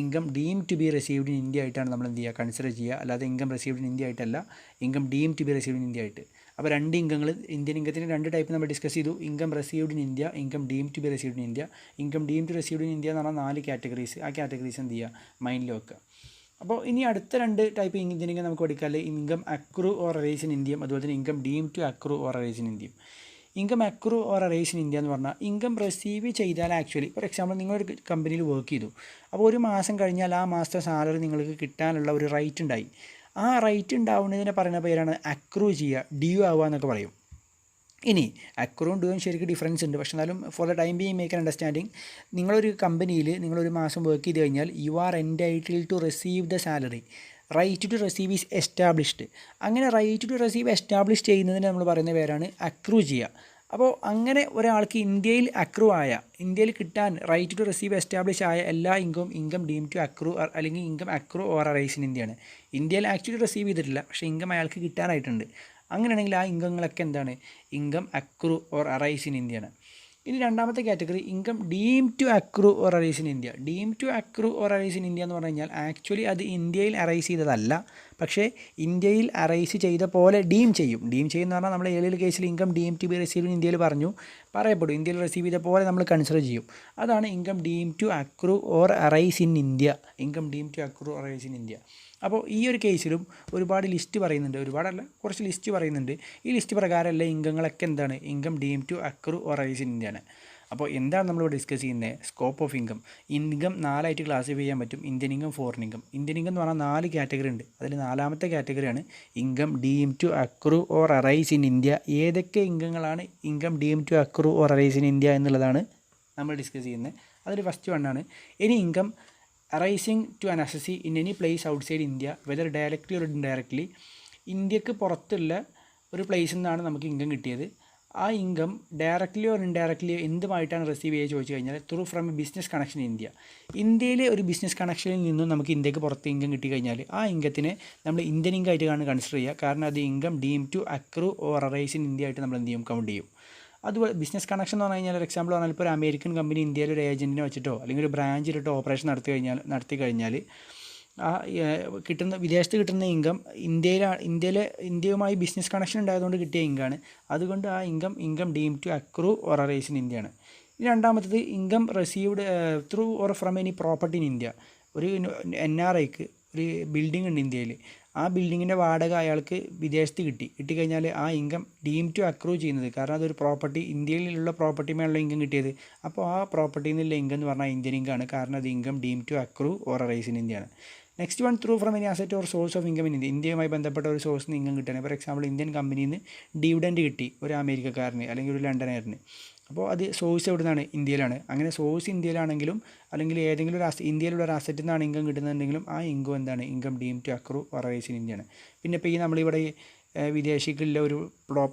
income deem to be received in India ആയിട്ടാണ് നമ്മൾ എന്ത് ചെയ്യുക, കൺസിഡർ ചെയ്യുക. അല്ലാതെ ഇൻകം റിസീവ്ഡ് ഇൻ ഇന്ത്യ ആയിട്ടല്ല, income deem to be received in India ആയിട്ട്. അപ്പോൾ 2 ഇൻകങ്ങൾ ഇന്ത്യൻ ഇൻകത്തിന് 2 ടൈപ്പ് നമ്മൾ ഡിസ്കസ് ചെയ്തു. Income received in India, income deem to be received in India. Income deem to received in India എന്ന് പറഞ്ഞാൽ 4 കാറ്റഗറീസ്. ആ കാറ്റഗറീസ് എന്ത് ചെയ്യുക, മൈൻഡിൽ വെക്കുക. അപ്പോൾ ഇനി അടുത്ത 2 ടൈപ്പ് ഇന്ത്യൻ ഇൻകം നമുക്ക് പഠിക്കാമല്ലേ, income accrue or arise in ഇന്ത്യയും അതുപോലെ തന്നെ income deem to accrue or arise in ഇന്ത്യയും. Income accrue or arise in India എന്ന് പറഞ്ഞാൽ ഇൻകം റിസീവ് ചെയ്താൽ ആക്ച്വലി ഫോർ എക്സാമ്പിൾ നിങ്ങളൊരു കമ്പനിയിൽ വർക്ക് ചെയ്തു, അപ്പോൾ ഒരു മാസം കഴിഞ്ഞാൽ ആ മാസത്തെ സാലറി നിങ്ങൾക്ക് കിട്ടാനുള്ള ഒരു റൈറ്റ് ഉണ്ടായി. ആ റൈറ്റ് ഉണ്ടാവുന്നതിനെ പറയുന്ന പേരാണ് അക്രൂ ചെയ്യുക, ഡ്യൂ ആവുക എന്നൊക്കെ പറയും. ഇനി അക്രൂവും ഡ്യൂവും ശരിക്കും ഡിഫറൻസ് ഉണ്ട്, പക്ഷേ എന്നാലും for the time being make an understanding. നിങ്ങളൊരു കമ്പനിയിൽ നിങ്ങളൊരു മാസം വർക്ക് ചെയ്ത് കഴിഞ്ഞാൽ you are entitled to receive the salary, right to receive is established. അങ്ങനെ റൈറ്റ് ടു റിസീവ് എസ്റ്റാബ്ലിഷ് ചെയ്യുന്നതിന് നമ്മൾ പറയുന്ന പേരാണ് അക്രൂ ചെയ്യുക. അപ്പോൾ അങ്ങനെ ഒരാൾക്ക് ഇന്ത്യയിൽ അക്രൂ ആയ, ഇന്ത്യയിൽ കിട്ടാൻ റൈറ്റ് ടു റിസീവ് എസ്റ്റാബ്ലിഷ് ആയ എല്ലാ ഇൻകം ഡീം ടു അക്രൂ അല്ലെങ്കിൽ income accrue or arise in ഇന്ത്യയാണ്. ഇന്ത്യയിൽ ആക്ച്വലി റിസീവ് ചെയ്തിട്ടില്ല, പക്ഷേ ഇൻകം അയാൾക്ക് കിട്ടാനായിട്ടുണ്ട്. അങ്ങനെയാണെങ്കിൽ ആ ഇൻകങ്ങളൊക്കെ എന്താണ്, income accrue or arise in ഇന്ത്യയാണ്. ഇനി രണ്ടാമത്തെ category income deem to accrue or arise in India. Deem to accrue or arise in India എന്ന് പറഞ്ഞു കഴിഞ്ഞാൽ ആക്ച്വലി അത് ഇന്ത്യയിൽ അറൈസ് ചെയ്തതല്ല, പക്ഷേ ഇന്ത്യയിൽ അറൈസ് ചെയ്ത പോലെ ഡീം ചെയ്യും. ഡീം ചെയ്യുമെന്ന് പറഞ്ഞാൽ നമ്മൾ ഏതൊരു കേസിൽ income deem to be receive in ഇന്ത്യയിൽ പറയപ്പെടും. ഇന്ത്യയിൽ റിസീവ് ചെയ്ത പോലെ നമ്മൾ കൺസിഡർ ചെയ്യും. അതാണ് income deem to accrue or arise in India. Income deem to accrue or arise in India. അപ്പോൾ ഈ ഒരു കേസിലും ഒരുപാട് ലിസ്റ്റ് പറയുന്നുണ്ട്, ഒരുപാടല്ല കുറച്ച് ലിസ്റ്റ് പറയുന്നുണ്ട്. ഈ ലിസ്റ്റ് പ്രകാരമുള്ള ഇൻകങ്ങളൊക്കെ എന്താണ്? Income deem to accrue or arise in ഇന്ത്യയാണ്. അപ്പോൾ എന്താണ് നമ്മളിവിടെ ഡിസ്കസ് ചെയ്യുന്നത്? Scope of income. ഇൻകം 4 ആയിട്ട് ക്ലാസിഫൈ ചെയ്യാൻ പറ്റും. Indian income, foreign income. Indian income എന്ന് പറഞ്ഞാൽ 4 കാറ്റഗറി ഉണ്ട്. അതിൽ 4ാമത്തെ കാറ്റഗറിയാണ് income deem to accrue or arise in India. ഏതൊക്കെ ഇൻകങ്ങളാണ് income deem to accrue or arise in India എന്നുള്ളതാണ് നമ്മൾ ഡിസ്കസ് ചെയ്യുന്നത്. അതിൽ ഫസ്റ്റ് വണ്ണാണ് any income arising to an assessee in any place outside India whether directly or indirectly. ഇന്ത്യക്ക് പുറത്തുള്ള ഒരു പ്ലേസിൽ നിന്നാണ് നമുക്ക് ഇൻകം കിട്ടിയത്. ആ income directly or indirectly എന്തുമായിട്ടാണ് receive ചെയ്യുക ചോദിച്ചു കഴിഞ്ഞാൽ through from A business connection in India. ഇന്ത്യയിലെ ഒരു ബിസിനസ് കണക്ഷനിൽ നിന്നും നമുക്ക് ഇന്ത്യക്ക് പുറത്ത് ഇൻകം കിട്ടിക്കഴിഞ്ഞാൽ ആ ഇൻകത്തിനെ നമ്മൾ ഇന്ത്യൻ ഇൻകം ആയിട്ടാണ് കൺസിഡർ ചെയ്യുക. കാരണം അത് income deem to accrue or arise in India ആയിട്ട് നമ്മൾ എന്ത് ചെയ്യും? കൗണ്ട് ചെയ്യും. അതുപോലെ ബിസിനസ് കണക്ഷൻ എന്ന് പറഞ്ഞു കഴിഞ്ഞാൽ ഒരു എക്സാമ്പിൾ പറഞ്ഞാൽ ഇപ്പോൾ ഒരു അമേരിക്കൻ കമ്പനി ഇന്ത്യയിൽ ഒരു ഏജൻറ്റിനെ വെച്ചിട്ടോ അല്ലെങ്കിൽ ഒരു ബ്രാഞ്ചിലിട്ടോ ഓപ്പറേഷൻ നടത്തി കഴിഞ്ഞാൽ ആ വിദേശത്ത് കിട്ടുന്ന ഇൻകം ഇന്ത്യയുമായി ബിസിനസ് കണക്ഷൻ ഉണ്ടായതുകൊണ്ട് കിട്ടിയ ഇൻകമാണ്. അതുകൊണ്ട് ആ income deem to accrue or arise in ഇന്ത്യയാണ്. രണ്ടാമത്തത് income received through or from any property in India. ഒരു NRIക്ക് ഒരു ബിൽഡിംഗ് ഉണ്ട് ഇന്ത്യയിൽ. ആ ബിൽഡിങ്ങിൻ്റെ വാടക അയാൾക്ക് വിദേശത്ത് കിട്ടിക്കഴിഞ്ഞാൽ ആ ഇൻകം ഡീം ടു അക്രൂ ചെയ്യുന്നത്, കാരണം അതൊരു പ്രോപ്പർട്ടി, ഇന്ത്യയിലുള്ള പ്രോപ്പർട്ടിമേലുള്ള ഇൻകം കിട്ടിയത്. അപ്പോൾ ആ പ്രോപ്പർട്ടിയിൽ നിന്നുള്ള ഇൻകം എന്ന് പറഞ്ഞാൽ ഇന്ത്യൻ ഇൻകമാണ്. കാരണം അത് income deem to accrue or arise in ഇന്ത്യയാണ്. Next one through from any asset or source of income in India. ഇന്ത്യയുമായി ബന്ധപ്പെട്ട ഒരു സോഴ്സിൽ നിന്ന് ഇൻകം കിട്ടുകയാണ്. ഫോർ എക്സാമ്പിൾ ഇന്ത്യൻ കമ്പനിയിൽ നിന്ന് ഡിവിഡൻഡ് കിട്ടി ഒരു അമേരിക്കക്കാരന് അല്ലെങ്കിൽ ഒരു ലണ്ടനുകാരന്. അപ്പോൾ അത് സോഴ്സ് എവിടെ നിന്നാണ്? ഇന്ത്യയിലാണ്. അങ്ങനെ സോഴ്സ് ഇന്ത്യയിലാണെങ്കിലും അല്ലെങ്കിൽ ഏതെങ്കിലും ഒരു ഇന്ത്യയിലുള്ള ഒരു അസറ്റിൽ നിന്നാണ് ഇൻകം കിട്ടുന്നുണ്ടെങ്കിലും ആ ഇൻകം എന്താണ്? Income deem to accrue or arise in ഇന്ത്യയാണ്. പിന്നെ ഇപ്പോൾ ഈ നമ്മളിവിടെ വിദേശികളിലെ ഒരു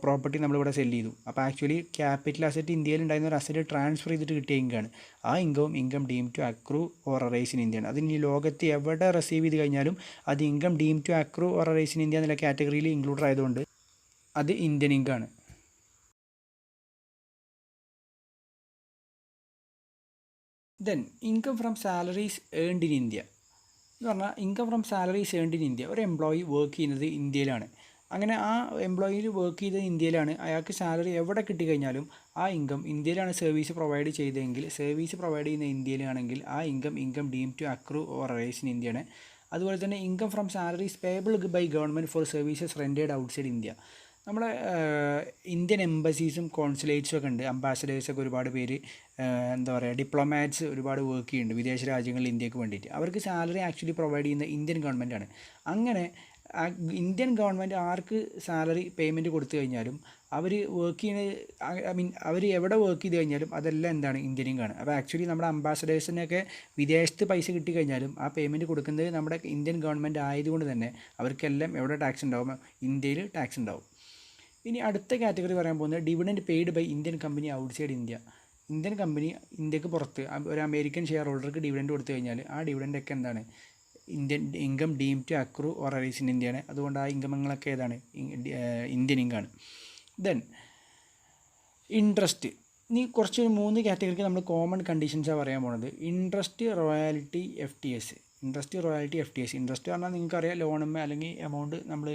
പ്രോപ്പർട്ടി നമ്മളിവിടെ സെല്ല് ചെയ്തു. അപ്പോൾ ആക്ച്വലി ക്യാപിറ്റൽ അസറ്റ് ഇന്ത്യയിൽ ഉണ്ടായിരുന്ന ഒരു അസറ്റ് ട്രാൻസ്ഫർ ചെയ്തിട്ട് കിട്ടിയ ഇൻകമാണ്. ആ income deem to accrue or arise in ഇന്ത്യയാണ്. അതിന് ഈ ലോകത്ത് എവിടെ റിസീവ് ചെയ്ത് കഴിഞ്ഞാലും അത് income deem to accrue or arise in India എന്നുള്ള കാറ്റഗറിയിൽ ഇൻക്ലൂഡ് ആയതുകൊണ്ട് അത് ഇന്ത്യൻ ഇൻകമാണ്. Then income from salaries earned in India എന്ന് പറഞ്ഞാൽ income from salaries earned in India. ഒരു എംപ്ലോയി വർക്ക് ചെയ്യുന്നത് ഇന്ത്യയിലാണ്. അങ്ങനെ ആ എംപ്ലോയിയിൽ വർക്ക് ചെയ്തത് ഇന്ത്യയിലാണ്. അയാൾക്ക് സാലറി എവിടെ കിട്ടിക്കഴിഞ്ഞാലും ആ ഇൻകം ഇന്ത്യയിലാണ് സർവീസ് പ്രൊവൈഡ് ചെയ്തതെങ്കിൽ, സർവീസ് പ്രൊവൈഡ് ചെയ്യുന്ന ഇന്ത്യയിലാണെങ്കിൽ ആ income deem to accrue or arise in ഇന്ത്യയാണ്. അതുപോലെ തന്നെ income from salaries payable by government for services rendered outside India. നമ്മളെ ഇന്ത്യൻ എംബസീസും കോൺസുലേറ്റ്സും ഒക്കെ ഉണ്ട്. അംബാസഡേഴ്സൊക്കെ ഒരുപാട് പേര്, എന്താ പറയുക, ഡിപ്ലോമാറ്റ്സ് ഒരുപാട് വർക്ക് ചെയ്യുന്നുണ്ട് വിദേശ രാജ്യങ്ങളിൽ ഇന്ത്യക്ക് വേണ്ടിയിട്ട്. അവർക്ക് സാലറി ആക്ച്വലി പ്രൊവൈഡ് ചെയ്യുന്ന ഇന്ത്യൻ ഗവൺമെൻറ്റാണ്. അങ്ങനെ ഇന്ത്യൻ ഗവൺമെൻറ് ആർക്ക് സാലറി പേയ്മെൻറ്റ് കൊടുത്തു കഴിഞ്ഞാലും അവർ വർക്ക് ചെയ്യുന്ന അവർ എവിടെ വർക്ക് ചെയ്ത് കഴിഞ്ഞാലും അതെല്ലാം എന്താണ്? ഇന്ത്യൻ ഇൻകമാണ്. അപ്പോൾ ആക്ച്വലി നമ്മുടെ അംബാസഡേഴ്സിനൊക്കെ വിദേശത്ത് പൈസ കിട്ടിക്കഴിഞ്ഞാലും ആ പേയ്മെൻറ്റ് കൊടുക്കുന്നത് നമ്മുടെ ഇന്ത്യൻ ഗവൺമെൻറ് ആയതുകൊണ്ട് തന്നെ അവർക്കെല്ലാം എവിടെ ടാക്സ് ഉണ്ടാവും? ഇന്ത്യയിൽ ടാക്സ് ഉണ്ടാവും. ഇനി അടുത്ത കാറ്റഗറി പറയാൻ പോകുന്നത് dividend paid by Indian company outside India. Indian company ഇന്ത്യക്ക് പുറത്ത് ഒരു അമേരിക്കൻ ഷെയർ ഹോൾഡർക്ക് ഡിവിഡൻഡ് കൊടുത്തു കഴിഞ്ഞാൽ ആ ഡിവിഡൻഡൊക്കെ എന്താണ്? Income deem to accrue or arise in ഇന്ത്യയാണ്. അതുകൊണ്ട് ആ ഇൻകമങ്ങളൊക്കെ ഏതാണ്? ഇന്ത്യൻ ഇൻകമാണ്. Then interest. ഇനി കുറച്ച് 3 കാറ്റഗറിക്ക് നമ്മൾ കോമൺ കണ്ടീഷൻസാണ് പറയാൻ പോകുന്നത്. Interest, royalty, FTS. ഇൻട്രസ്റ്റ് പറഞ്ഞാൽ നിങ്ങൾക്കറിയാം, ലോണുമ്മ അല്ലെങ്കിൽ എമൗണ്ട് നമ്മൾ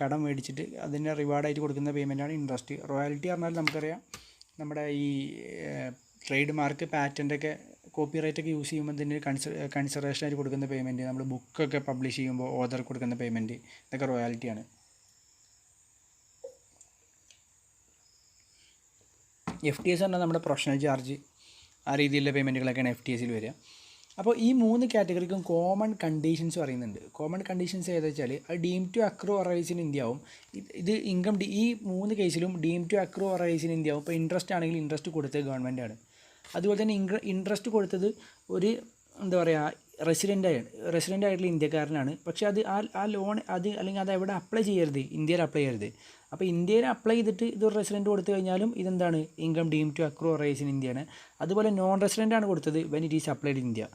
കടം മേടിച്ചിട്ട് അതിൻ്റെ റിവാർഡായിട്ട് കൊടുക്കുന്ന പേയ്മെൻറ്റാണ് ഇൻട്രസ്റ്റ്. റോയാലിറ്റി പറഞ്ഞാൽ നമുക്കറിയാം, നമ്മുടെ ഈ ട്രേഡ് മാർക്ക്, പാറ്റൻ്റൊക്കെ, കോപ്പിറൈറ്റൊക്കെ യൂസ് ചെയ്യുമ്പോൾ ഇതിന് കൺസിഡറേഷനായിട്ട് കൊടുക്കുന്ന പേയ്മെൻറ്റ്, നമ്മൾ ബുക്കൊക്കെ പബ്ലിഷ് ചെയ്യുമ്പോൾ ഓതർക്ക് കൊടുക്കുന്ന പേയ്മെൻറ്റ്, ഇതൊക്കെ റോയാലിറ്റിയാണ്. FTS പറഞ്ഞാൽ നമ്മുടെ പ്രൊഫഷണൽ ചാർജ്, ആ രീതിയിലുള്ള പേയ്മെൻറ്റുകളൊക്കെയാണ് FTSയിൽ വരിക. അപ്പോൾ ഈ 3 കാറ്റഗറിക്കും കോമൺ കണ്ടീഷൻസ് പറയുന്നുണ്ട്. കോമൺ കണ്ടീഷൻസ് ഏതാ വെച്ചാൽ അത് deem to accrue or arise in India ആവും. ഇത് ഇൻകം ഈ 3 കേസിലും deem to accrue or arise in India ആവും. ഇപ്പോൾ ഇൻട്രസ്റ്റ് ആണെങ്കിൽ ഇൻട്രസ്റ്റ് കൊടുത്തത് ഗവൺമെൻറ്റാണ്. അതുപോലെ തന്നെ ഇൻട്രസ്റ്റ് കൊടുത്തത് ഒരു, എന്താ പറയുക, റെസിഡൻ്റ് ആയിട്ടുള്ള ഇന്ത്യക്കാരനാണ്. പക്ഷേ അത് ആ ലോൺ അല്ലെങ്കിൽ അത് എവിടെ അപ്ലൈ ചെയ്യരുത്? ഇന്ത്യയിൽ അപ്ലൈ ചെയ്യരുത്. അപ്പോൾ ഇന്ത്യയിൽ അപ്ലൈ ചെയ്തിട്ട് ഇതൊരു റെസിഡൻറ്റ് കൊടുത്തു കഴിഞ്ഞാലും ഇതെന്താണ്? Income deem to accrue or arise in ഇന്ത്യയാണ്. അതുപോലെ നോൺ റെസിഡൻ്റ് ആണ് കൊടുത്തത് when it is applied in India.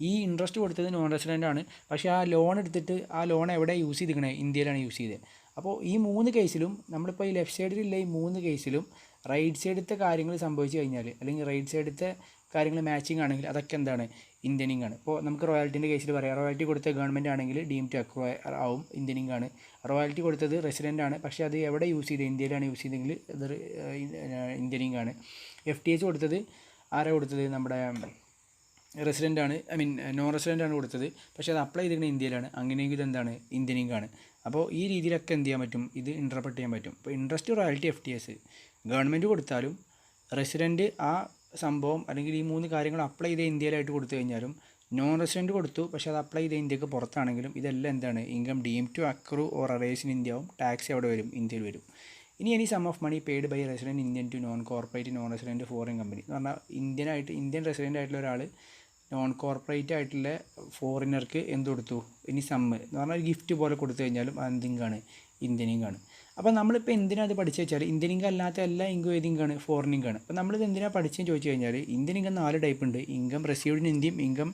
ഈ ഇൻട്രസ്റ്റ് കൊടുത്തത് നോൺ റെസിഡൻ്റ് ആണ്, പക്ഷേ ആ ലോൺ എടുത്തിട്ട് ആ ലോൺ എവിടെ യൂസ് ചെയ്തിരിക്കണേ? ഇന്ത്യയിലാണ് യൂസ് ചെയ്തത്. അപ്പോൾ ഈ 3 കേസിലും നമ്മളിപ്പോൾ ഈ ലെഫ്റ്റ് സൈഡിലുള്ള ഈ 3 കേസിലും റൈറ്റ് സൈഡത്തെ കാര്യങ്ങൾ സംഭവിച്ചു കഴിഞ്ഞാൽ അല്ലെങ്കിൽ റൈറ്റ് സൈഡത്തെ കാര്യങ്ങൾ മാച്ചിങ് ആണെങ്കിൽ അതൊക്കെ എന്താണ് ഇന്ത്യനിങ് ആണ്. ഇപ്പോൾ നമുക്ക് റോയാലിറ്റിൻ്റെ കേസിൽ പറയാം, റോയാലിറ്റി കൊടുത്ത ഗവൺമെൻറ് ആണെങ്കിൽ ഡീം ടു അക്വയർ ആവും, ഇന്ത്യനിങ് ആണ്. റോയാലിറ്റി കൊടുത്തത് റെസിഡൻ്റ് ആണ്, പക്ഷേ അത് എവിടെ യൂസ് ചെയ്തത്, ഇന്ത്യയിലാണ് യൂസ് ചെയ്തെങ്കിൽ അത് ഇന്ത്യനിങ് ആണ്. FTH കൊടുത്തത് ആരാ കൊടുത്തത്, നമ്മുടെ റെസിഡൻ്റ് ആണ്, നോൺ റെസിഡൻ്റ് ആണ് കൊടുത്തത്, പക്ഷേ അത് അപ്ലൈ ചെയ്തിരിക്കുന്നത് ഇന്ത്യയിലാണ്, അങ്ങനെയെങ്കിൽ ഇതെന്താണ് ഇന്ത്യനിങ് ആണ്. അപ്പോൾ ഈ രീതിയിലൊക്കെ എന്ത് ചെയ്യാൻ പറ്റും, ഇത് ഇൻ്റർപ്രറ്റ് ചെയ്യാൻ പറ്റും. ഇപ്പോൾ ഇൻട്രസ്റ്റ് റോയാലിറ്റി FTS ഗവൺമെൻറ് കൊടുത്താലും റെസിഡൻറ്റ് ആ സംഭവം അല്ലെങ്കിൽ ഈ 3 കാര്യങ്ങൾ അപ്ലൈ ചെയ്ത് ഇന്ത്യയിലായിട്ട് കൊടുത്തു കഴിഞ്ഞാലും, നോൺ റെസിഡൻറ്റ് കൊടുത്തു പക്ഷേ അത് അപ്ലൈ ചെയ്ത് ഇന്ത്യക്ക് പുറത്താണെങ്കിലും ഇതെല്ലാം എന്താണ് income deem to accrue or arise in India ആവും. ടാക്സ് എവിടെ വരും, ഇന്ത്യയിൽ വരും. ഇനി sum of money paid by resident Indian to non corporate non resident foreign company എന്ന് പറഞ്ഞാൽ ഇന്ത്യൻ റെസിഡൻ്റ് ആയിട്ടുള്ള ഒരാൾ നോൺ കോർപ്പറേറ്റ് ആയിട്ടുള്ള ഫോറിനർക്ക് എന്ത് കൊടുത്തു, ഇനി സമ്മ് എന്ന് പറഞ്ഞാൽ ഗിഫ്റ്റ് പോലെ കൊടുത്തു കഴിഞ്ഞാലും എന്തിങ്കാണ്, ഇന്ത്യനിങ്കാണ്. അപ്പോൾ നമ്മളിപ്പോൾ എന്തിനാണ് അത് പഠിച്ചു വെച്ചാൽ ഇന്ത്യൻ ഇൻകം അല്ലാത്ത എല്ലാ ഇൻകം ഏത് ഇൻകാണ്, ഫോറിൻ ഇൻകാണ്. അപ്പോൾ നമ്മളിത് എന്തിനാണ് പഠിച്ചതെന്ന് ചോദിച്ചു കഴിഞ്ഞാൽ ഇന്ത്യൻ ഇൻകം 4 ടൈപ്പ് ഉണ്ട്. ഇൻകം റിസീവ്ഡ് ഇൻ ഇന്ത്യയും, income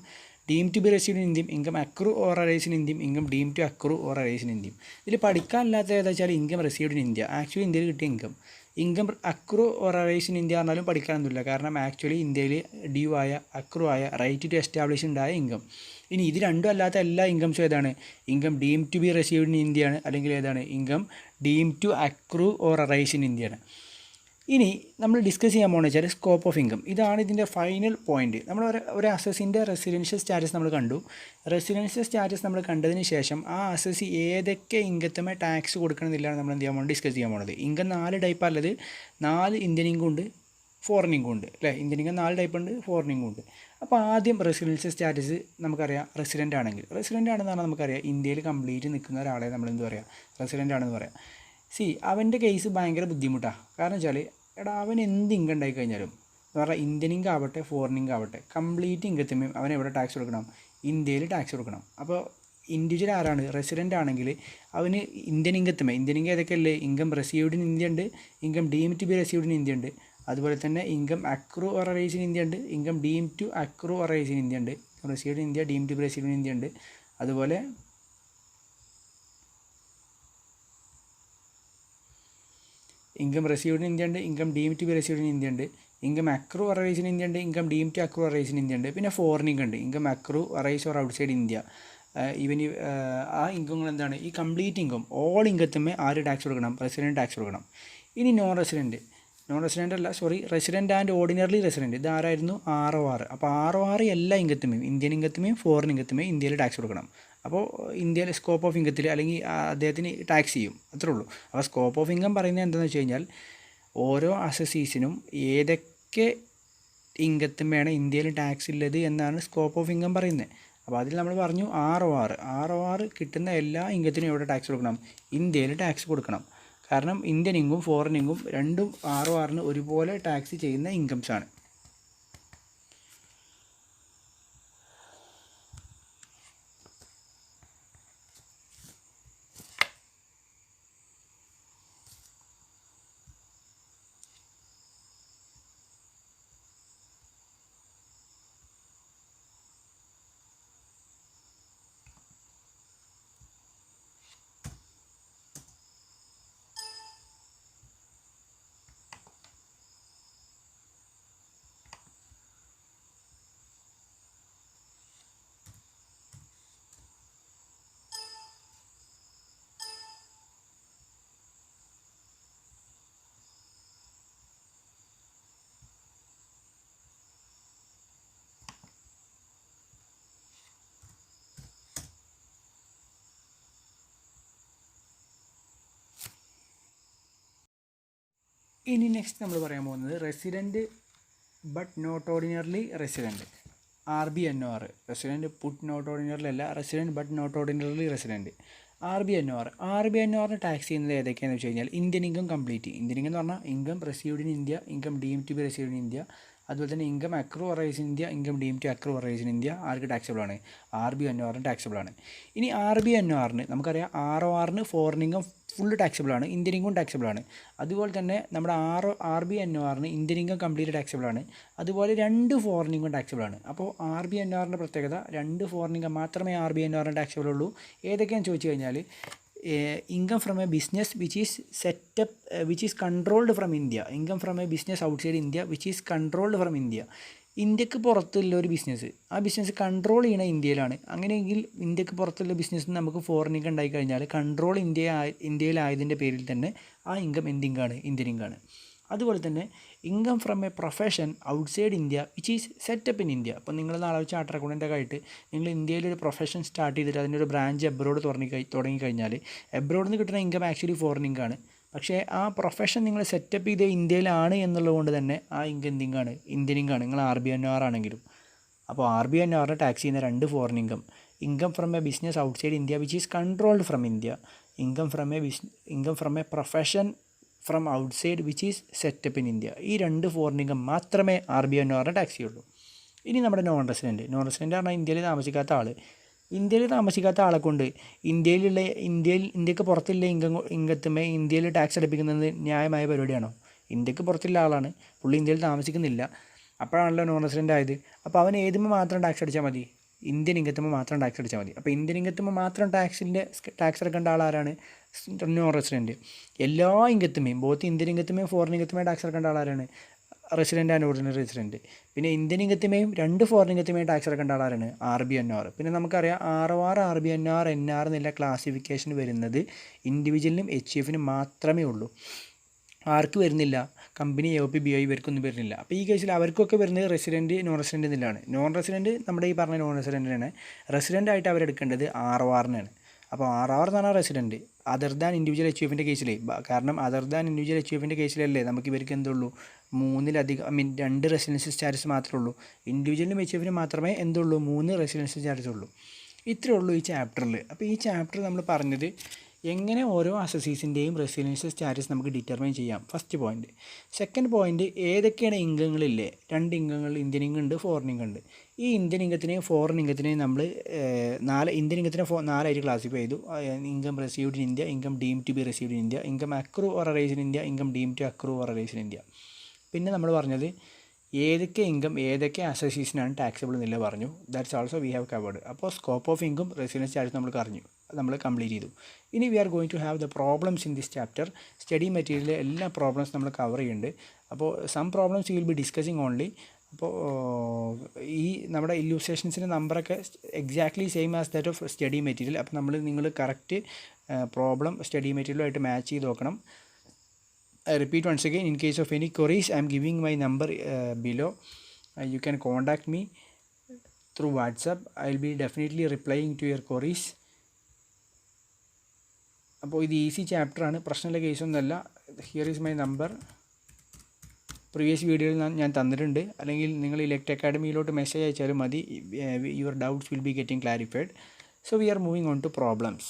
deem to be received in ഇന്ത്യയും, income accrue or arise in ഇന്ത്യയും, income deem to accrue or arise in ഇന്ത്യയും. ഇതിൽ പഠിക്കാനില്ലാത്ത ഏതാ വെച്ചാൽ income received in India. Actually ഇന്ത്യയിൽ കിട്ടിയ income accrue or arise in India പറഞ്ഞാലും പഠിക്കാനൊന്നുമില്ല, കാരണം ആക്ച്വലി ഇന്ത്യയിൽ ഡ്യൂ ആയ അക്രൂ ആയ റൈറ്റ് ടു എസ്റ്റാബ്ലിഷ് ഉണ്ടായ ഇൻകം. ഇനി ഇത് രണ്ടും അല്ലാത്ത എല്ലാ ഇൻകംസും ഏതാണ്, income deem to be received in ഇന്ത്യയാണ്, അല്ലെങ്കിൽ ഏതാണ് income deem to accrue or arise in ഇന്ത്യയാണ്. ഇനി നമ്മൾ ഡിസ്കസ് ചെയ്യാൻ പോകുന്നത് വെച്ചാൽ സ്കോപ്പ് ഓഫ് ഇൻകം. ഇതാണ് ഇതിൻ്റെ ഫൈനൽ പോയിന്റ്. നമ്മൾ ഒരു അസസിൻ്റെ റെസിഡൻഷ്യൽ സ്റ്റാറ്റസ് നമ്മൾ കണ്ടു. റെസിഡൻഷ്യൽ സ്റ്റാറ്റസ് നമ്മൾ കണ്ടതിന് ശേഷം ആ അസസ് ഏതൊക്കെ ഇൻകത്തുമേ ടാക്സ് കൊടുക്കണമെന്നില്ലാണ് നമ്മൾ എന്ത് ചെയ്യാൻ പോകുന്നത്, ഡിസ്കസ് ചെയ്യാൻ പോകുന്നത്. ഇൻകം 4 ടൈപ്പ് അല്ലത്, 4 ഇന്ത്യൻ ഇൻകം ഉണ്ട്, ഫോറിൻ ഇൻകം ഉണ്ട് അല്ലേ. ഇന്ത്യൻ ഇൻകം 4 ടൈപ്പ് ഉണ്ട്, ഫോറിൻ ഇൻകം ഉണ്ട്. അപ്പോൾ ആദ്യം റെസിഡൻഷ്യൽ സ്റ്റാറ്റസ് നമുക്കറിയാം, റെസിഡൻ്റ് ആണെങ്കിൽ, റെസിഡൻ്റ് ആണെന്ന് പറഞ്ഞാൽ നമുക്കറിയാം ഇന്ത്യയിൽ കംപ്ലീറ്റ് നിൽക്കുന്ന ഒരാളെ നമ്മൾ എന്ത് പറയുക, റെസിഡൻ്റ് ആണെന്ന് പറയാം. അവൻ്റെ കേസ് ഭയങ്കര ബുദ്ധിമുട്ടാണ്. കാരണം വെച്ചാൽ അവൻ എന്ത് ഇൻകം ഉണ്ടായി കഴിഞ്ഞാലും എന്ന് പറഞ്ഞാൽ ഇന്ത്യൻ ഇൻകം ആവട്ടെ ഫോറിൻ ഇൻകം ആവട്ടെ കംപ്ലീറ്റ് ഇൻകത്തുമേ അവൻ എവിടെ ടാക്സ് കൊടുക്കണം, ഇന്ത്യയിൽ ടാക്സ് കൊടുക്കണം. അപ്പോൾ ഇൻഡിവിജ്വൽ ആരാണ്, റെസിഡൻ്റ് ആണെങ്കിൽ അവന് ഇന്ത്യൻ ഇൻകം ഏതൊക്കെയല്ലേ, ഇൻകം റിസീവ്ഡ് ഇൻ ഇന്ത്യ ഉണ്ട്, income deem to be received in India ഉണ്ട്, അതുപോലെ തന്നെ income accrue or arise in India ഉണ്ട്, income deem to accrue or arise in India ഉണ്ട്, received in India, deem to be received in India ഉണ്ട്, അതുപോലെ ഇൻകം റിസീവ്ഡ് ഇൻ ഇന്ത്യ ഉണ്ട്, income deem to be received in India ഉണ്ട്, income accrue arise in India ഉണ്ട്, income deem to accrue arise in India ഉണ്ട്, പിന്നെ ഫോറിൻ ഇൻകം ഉണ്ട്, income accrue arise or outside India. ഇവന് ആ ഇൻകങ്ങൾ എന്താണ്, ഈ കംപ്ലീറ്റ് ഇൻകം ഓൾ ഇൻകത്തുമേ ആര് ടാക്സ് കൊടുക്കണം, റെസിഡൻറ്റ് ടാക്സ് കൊടുക്കണം. ഇനി non resident resident and ordinary resident ഇതാരായിരുന്നു, ROR. അപ്പോൾ ROR എല്ലാ ഇൻകത്തുമേയും, ഇന്ത്യൻ ഇൻകത്തുമേയും ഫോറിൻ ഇൻകത്തുമേയും ഇന്ത്യയിൽ ടാക്സ് കൊടുക്കണം. അപ്പോൾ ഇന്ത്യയിലെ സ്കോപ്പ് ഓഫ് ഇൻകത്തിൽ അല്ലെങ്കിൽ അദ്ദേഹത്തിന് ടാക്സ് ചെയ്യും, അത്രേ ഉള്ളൂ. അപ്പോൾ സ്കോപ്പ് ഓഫ് ഇൻകം പറയുന്നത് എന്താണെന്ന് വെച്ച് കഴിഞ്ഞാൽ ഓരോ അസസീസിനും ഏതൊക്കെ ഇൻകത്തുമേയാണ് ഇന്ത്യയിൽ ടാക്സ് ഉള്ളത് എന്നാണ് സ്കോപ്പ് ഓഫ് ഇൻകം പറയുന്നത്. അപ്പോൾ അതിൽ നമ്മൾ പറഞ്ഞു ROR കിട്ടുന്ന എല്ലാ ഇൻകത്തിനും എവിടെ ടാക്സ് കൊടുക്കണം, ഇന്ത്യയിൽ ടാക്സ് കൊടുക്കണം. കാരണം ഇന്ത്യൻ ഇൻകം ഫോറിൻ ഇൻകം രണ്ടും RORന് ഒരുപോലെ ടാക്സ് ചെയ്യുന്ന ഇൻകംസാണ്. ഇനി നെക്സ്റ്റ് നമ്മൾ പറയാൻ പോകുന്നത് resident but not ordinarily resident, RBNOR. Resident but not ordinarily അല്ല, resident but not ordinarily resident. RBNOR tax ചെയ്യുന്നത് ഏതൊക്കെയാണെന്ന് വെച്ച് കഴിഞ്ഞാൽ Indian income complete, Indian income എന്ന് പറഞ്ഞാൽ income received in India, income deem to be received in India, അതുപോലെ തന്നെ income accrue arise in India, income deem to accrue arise in India ആർക്ക് ടാക്സബിൾ ആണ്, RBNORന് ടാക്സബിൾ ആണ്. ഇനി RBNORന് നമുക്കറിയാം RORന് ഫോറിൻ ഇൻകം ഫുള്ള് ടാക്സബിൾ ആണ്, ഇന്ത്യൻ ഇൻകം ടാക്സബിൾ ആണ്. അതുപോലെ തന്നെ നമ്മുടെ RBNORന് ഇന്ത്യൻ ഇൻകം കംപ്ലീറ്റ് ടാക്സബിൾ ആണ്, അതുപോലെ 2 ഫോറിൻ ഇൻകം ടാക്സബിൾ ആണ്. അപ്പോൾ RBNORൻ്റെ പ്രത്യേകത 2 ഫോറിൻ ഇൻകം മാത്രമേ RBNORന് ടാക്സബിൾ ഉള്ളൂ. ഏതൊക്കെയാണെന്ന് ചോദിച്ചു കഴിഞ്ഞാൽ income from a business which is set up, which is controlled from India. Income from a business outside India which is controlled from India. ഇന്ത്യക്ക് പുറത്തുള്ള ഒരു ബിസിനസ്, ആ ബിസിനസ് കൺട്രോൾ ചെയ്യണ ഇന്ത്യയിലാണ്. അങ്ങനെയെങ്കിൽ ഇന്ത്യക്ക് പുറത്തുള്ള ബിസിനസ്സിന് നമുക്ക് ഫോറിൻ ഇൻകം ഉണ്ടായി കഴിഞ്ഞാൽ കൺട്രോൾ ഇന്ത്യയിലായതിൻ്റെ പേരിൽ തന്നെ ആ ഇൻകം എന്ത് ഇൻകമാണ്? ഇന്ത്യൻ ഇൻകമാണ്. അതുപോലെ തന്നെ income from A profession outside India which is setup in India. അപ്പോൾ നിങ്ങൾ നാളെ ചാർട്ടർ അക്കൗണ്ടൻ്റൊക്കെ ആയിട്ട് നിങ്ങൾ ഇന്ത്യയിലൊരു പ്രൊഫഷൻ സ്റ്റാർട്ട് ചെയ്തിട്ട് അതിൻ്റെ ഒരു ബ്രാഞ്ച് എബ്രോഡ് തുടങ്ങിക്കഴിഞ്ഞാൽ എബ്രോഡിൽ നിന്ന് കിട്ടുന്ന ഇൻകം ആക്ച്വലി ഫോറിൻ ഇൻകമാണ്. പക്ഷേ ആ പ്രൊഫഷൻ നിങ്ങൾ സെറ്റപ്പ് ചെയ്ത് ഇന്ത്യയിലാണ് എന്നുള്ളത് കൊണ്ട് തന്നെ ആ ഇൻകം എന്തിങ്കാണ്? ഇന്ത്യൻ ഇൻകമാണ്. നിങ്ങൾ RBNR ആണെങ്കിലും. അപ്പോൾ RBNRനെ ടാക്സ് ചെയ്യുന്ന രണ്ട് foreign income from A business outside India which is controlled from India, income from A profession from outside which is setup in India. ഈ രണ്ട് ഫോറിൻ ഇൻകം മാത്രമേ RBNRനെ ടാക്സ് ചെയ്യുള്ളൂ. ഇനി നമ്മുടെ നോൺ റെസിഡൻറ്റ് പറഞ്ഞാൽ ഇന്ത്യയിൽ താമസിക്കാത്ത ആൾ. ഇന്ത്യയിൽ താമസിക്കാത്ത ആളെ കൊണ്ട് ഇന്ത്യക്ക് പുറത്തുള്ള ഇൻകത്തുമേ ഇന്ത്യയിൽ ടാക്സ് അടപ്പിക്കുന്നത് ന്യായമായ പരിപാടിയാണോ? ഇന്ത്യക്ക് പുറത്തുള്ള ആളാണ്, പുള്ളി ഇന്ത്യയിൽ താമസിക്കുന്നില്ല, അപ്പോഴാണല്ലോ നോൺ റെസിഡൻ്റ് ആയത്. അപ്പോൾ അവൻ ഏതുമ്പോൾ മാത്രം ടാക്സ് അടിച്ചാൽ മതി? ഇന്ത്യൻ ഇൻകത്തുമ്പോൾ മാത്രം ടാക്സ് അടിച്ചാൽ മതി. അപ്പോൾ ഇന്ത്യൻ ഇൻകത്തുമ്പോൾ മാത്രം ടാക്സ് അടക്കേണ്ട ആളാരാണ്? Non resident. എല്ലാ ഇൻകത്തുമേയും, ബോത്ത് ഇന്ത്യൻ ഇൻകത്തുമേയും ഫോറിൻ ഇൻകത്തുമേയും ടാക്സ് അടക്കേണ്ട ആളാരാണ്? Resident and ordinary resident. പിന്നെ ഇന്ത്യൻ ഇൻകത്തുമേയും രണ്ട് ഫോറിൻ ഇൻകത്തുമേയും ടാക്സ് അടക്കേണ്ട ആളാരാണ്? RBNR. പിന്നെ നമുക്കറിയാം ROR, RBNR, NR എന്നുള്ള ക്ലാസിഫിക്കേഷൻ വരുന്നത് ഇൻഡിവിജ്വലിനും HUFനും മാത്രമേ ഉള്ളൂ. ആർക്ക് വരുന്നില്ല? കമ്പനി, AOP, BOI ഇവർക്കൊന്നും വരുന്നില്ല. അപ്പോൾ ഈ കേസിൽ അവർക്കൊക്കെ വരുന്നത് റെസിഡൻറ്റ്, നോൺ റെസിഡൻറ്റ് എന്നില്ലാണ്. നോൺ റെസിഡൻറ്റ് നമ്മുടെ ഈ പറഞ്ഞ നോൺ റെസിഡൻറ്റിനാണ്. റെസിഡൻ്റ് ആയിട്ട് അവരെടുക്കേണ്ടത് RORനാണ്. അപ്പോൾ ROR എന്ന് പറഞ്ഞാൽ റെസിഡൻറ്റ് അതർ ദാൻ ഇൻഡിവിജ്വൽ HUFൻ്റെ കേസിലേ. കാരണം അതർ ദാൻ ഇൻഡിവിജ്വൽ HUFൻ്റെ കേസിലല്ലേ നമുക്ക് ഇവർക്ക് എന്തുള്ളൂ? രണ്ട് റെസിഡൻഷ്യൽ സ്റ്റാറ്റസ് മാത്രമേ ഉള്ളൂ. ഇൻഡിവിജ്വലിനും HUFനും മാത്രമേ എന്തുള്ളൂ? 3 റെസിഡൻഷ്യൽ സ്റ്റാറ്റസ് ഉള്ളൂ. ഇത്രയേ ഉള്ളൂ ഈ ചാപ്റ്ററിൽ. അപ്പോൾ ഈ ചാപ്റ്റർ നമ്മൾ പറഞ്ഞത് എങ്ങനെ ഓരോ അസസീസിൻ്റെയും റെസിഡൻഷ്യൽ സ്റ്റാറ്റസ് നമുക്ക് ഡിറ്റർമൈൻ ചെയ്യാം, ഫസ്റ്റ് പോയിൻറ്റ്. സെക്കൻഡ് പോയിൻറ്റ്, ഏതൊക്കെയാണ് ഇൻകങ്ങളില്ലേ? 2 ഇൻകങ്ങൾ, ഇന്ത്യൻ ഇൻകം ഉണ്ട്, ഫോറിൻ ഇൻകം ഉണ്ട്. ഈ ഇന്ത്യൻ ഇൻകത്തിനെയും ഫോറിൻ ഇൻകത്തിനെയും നമ്മൾ ഇന്ത്യൻ ഇൻകത്തിനെ 4 ആയിട്ട് ക്ലാസിഫൈ ചെയ്തു. Income received in India, income deem to be received in India, income accrue or arise in India, income deem to accrue or arise in India. പിന്നെ നമ്മൾ പറഞ്ഞത് ഏതൊക്കെ ഇൻകം ഏതൊക്കെ അസസീസിനാണ് ടാക്സബിൾ എന്നില്ല പറഞ്ഞു. That's also we have covered. അപ്പോൾ scope of income, residence status നമ്മൾ കംപ്ലീറ്റ് ചെയ്തു. ഇനി we are going to have the problems in this chapter. Study മെറ്റീരിയലിലെ എല്ലാ പ്രോബ്ലംസ് നമ്മൾ കവർ ചെയ്യുന്നുണ്ട്. അപ്പോൾ some problems you will be discussing only. അപ്പോൾ ഈ നമ്മുടെ ഇല്യൂസ്ട്രേഷൻസിൻ്റെ നമ്പറൊക്കെ exactly same as that of study material. അപ്പോൾ നിങ്ങൾ കറക്റ്റ് പ്രോബ്ലം സ്റ്റഡി മെറ്റീരിയലുമായിട്ട് മാച്ച് ചെയ്ത് നോക്കണം. I repeat once again, in case of any queries, I am giving my number below. You can contact me through WhatsApp. I will be definitely replying to your queries. അപ്പോൾ ഇത് ഈസി ചാപ്റ്ററാണ്, പ്രശ്നമുള്ള കേസൊന്നുമല്ല. Here is my number. Previous വീഡിയോയിൽ ഞാൻ തന്നിട്ടുണ്ട്, അല്ലെങ്കിൽ നിങ്ങൾ ഇലക്ട് അക്കാഡമിയിലോട്ട് മെസ്സേജ് അയച്ചാലും മതി. Your doubts will be getting clarified. So we are moving on to problems.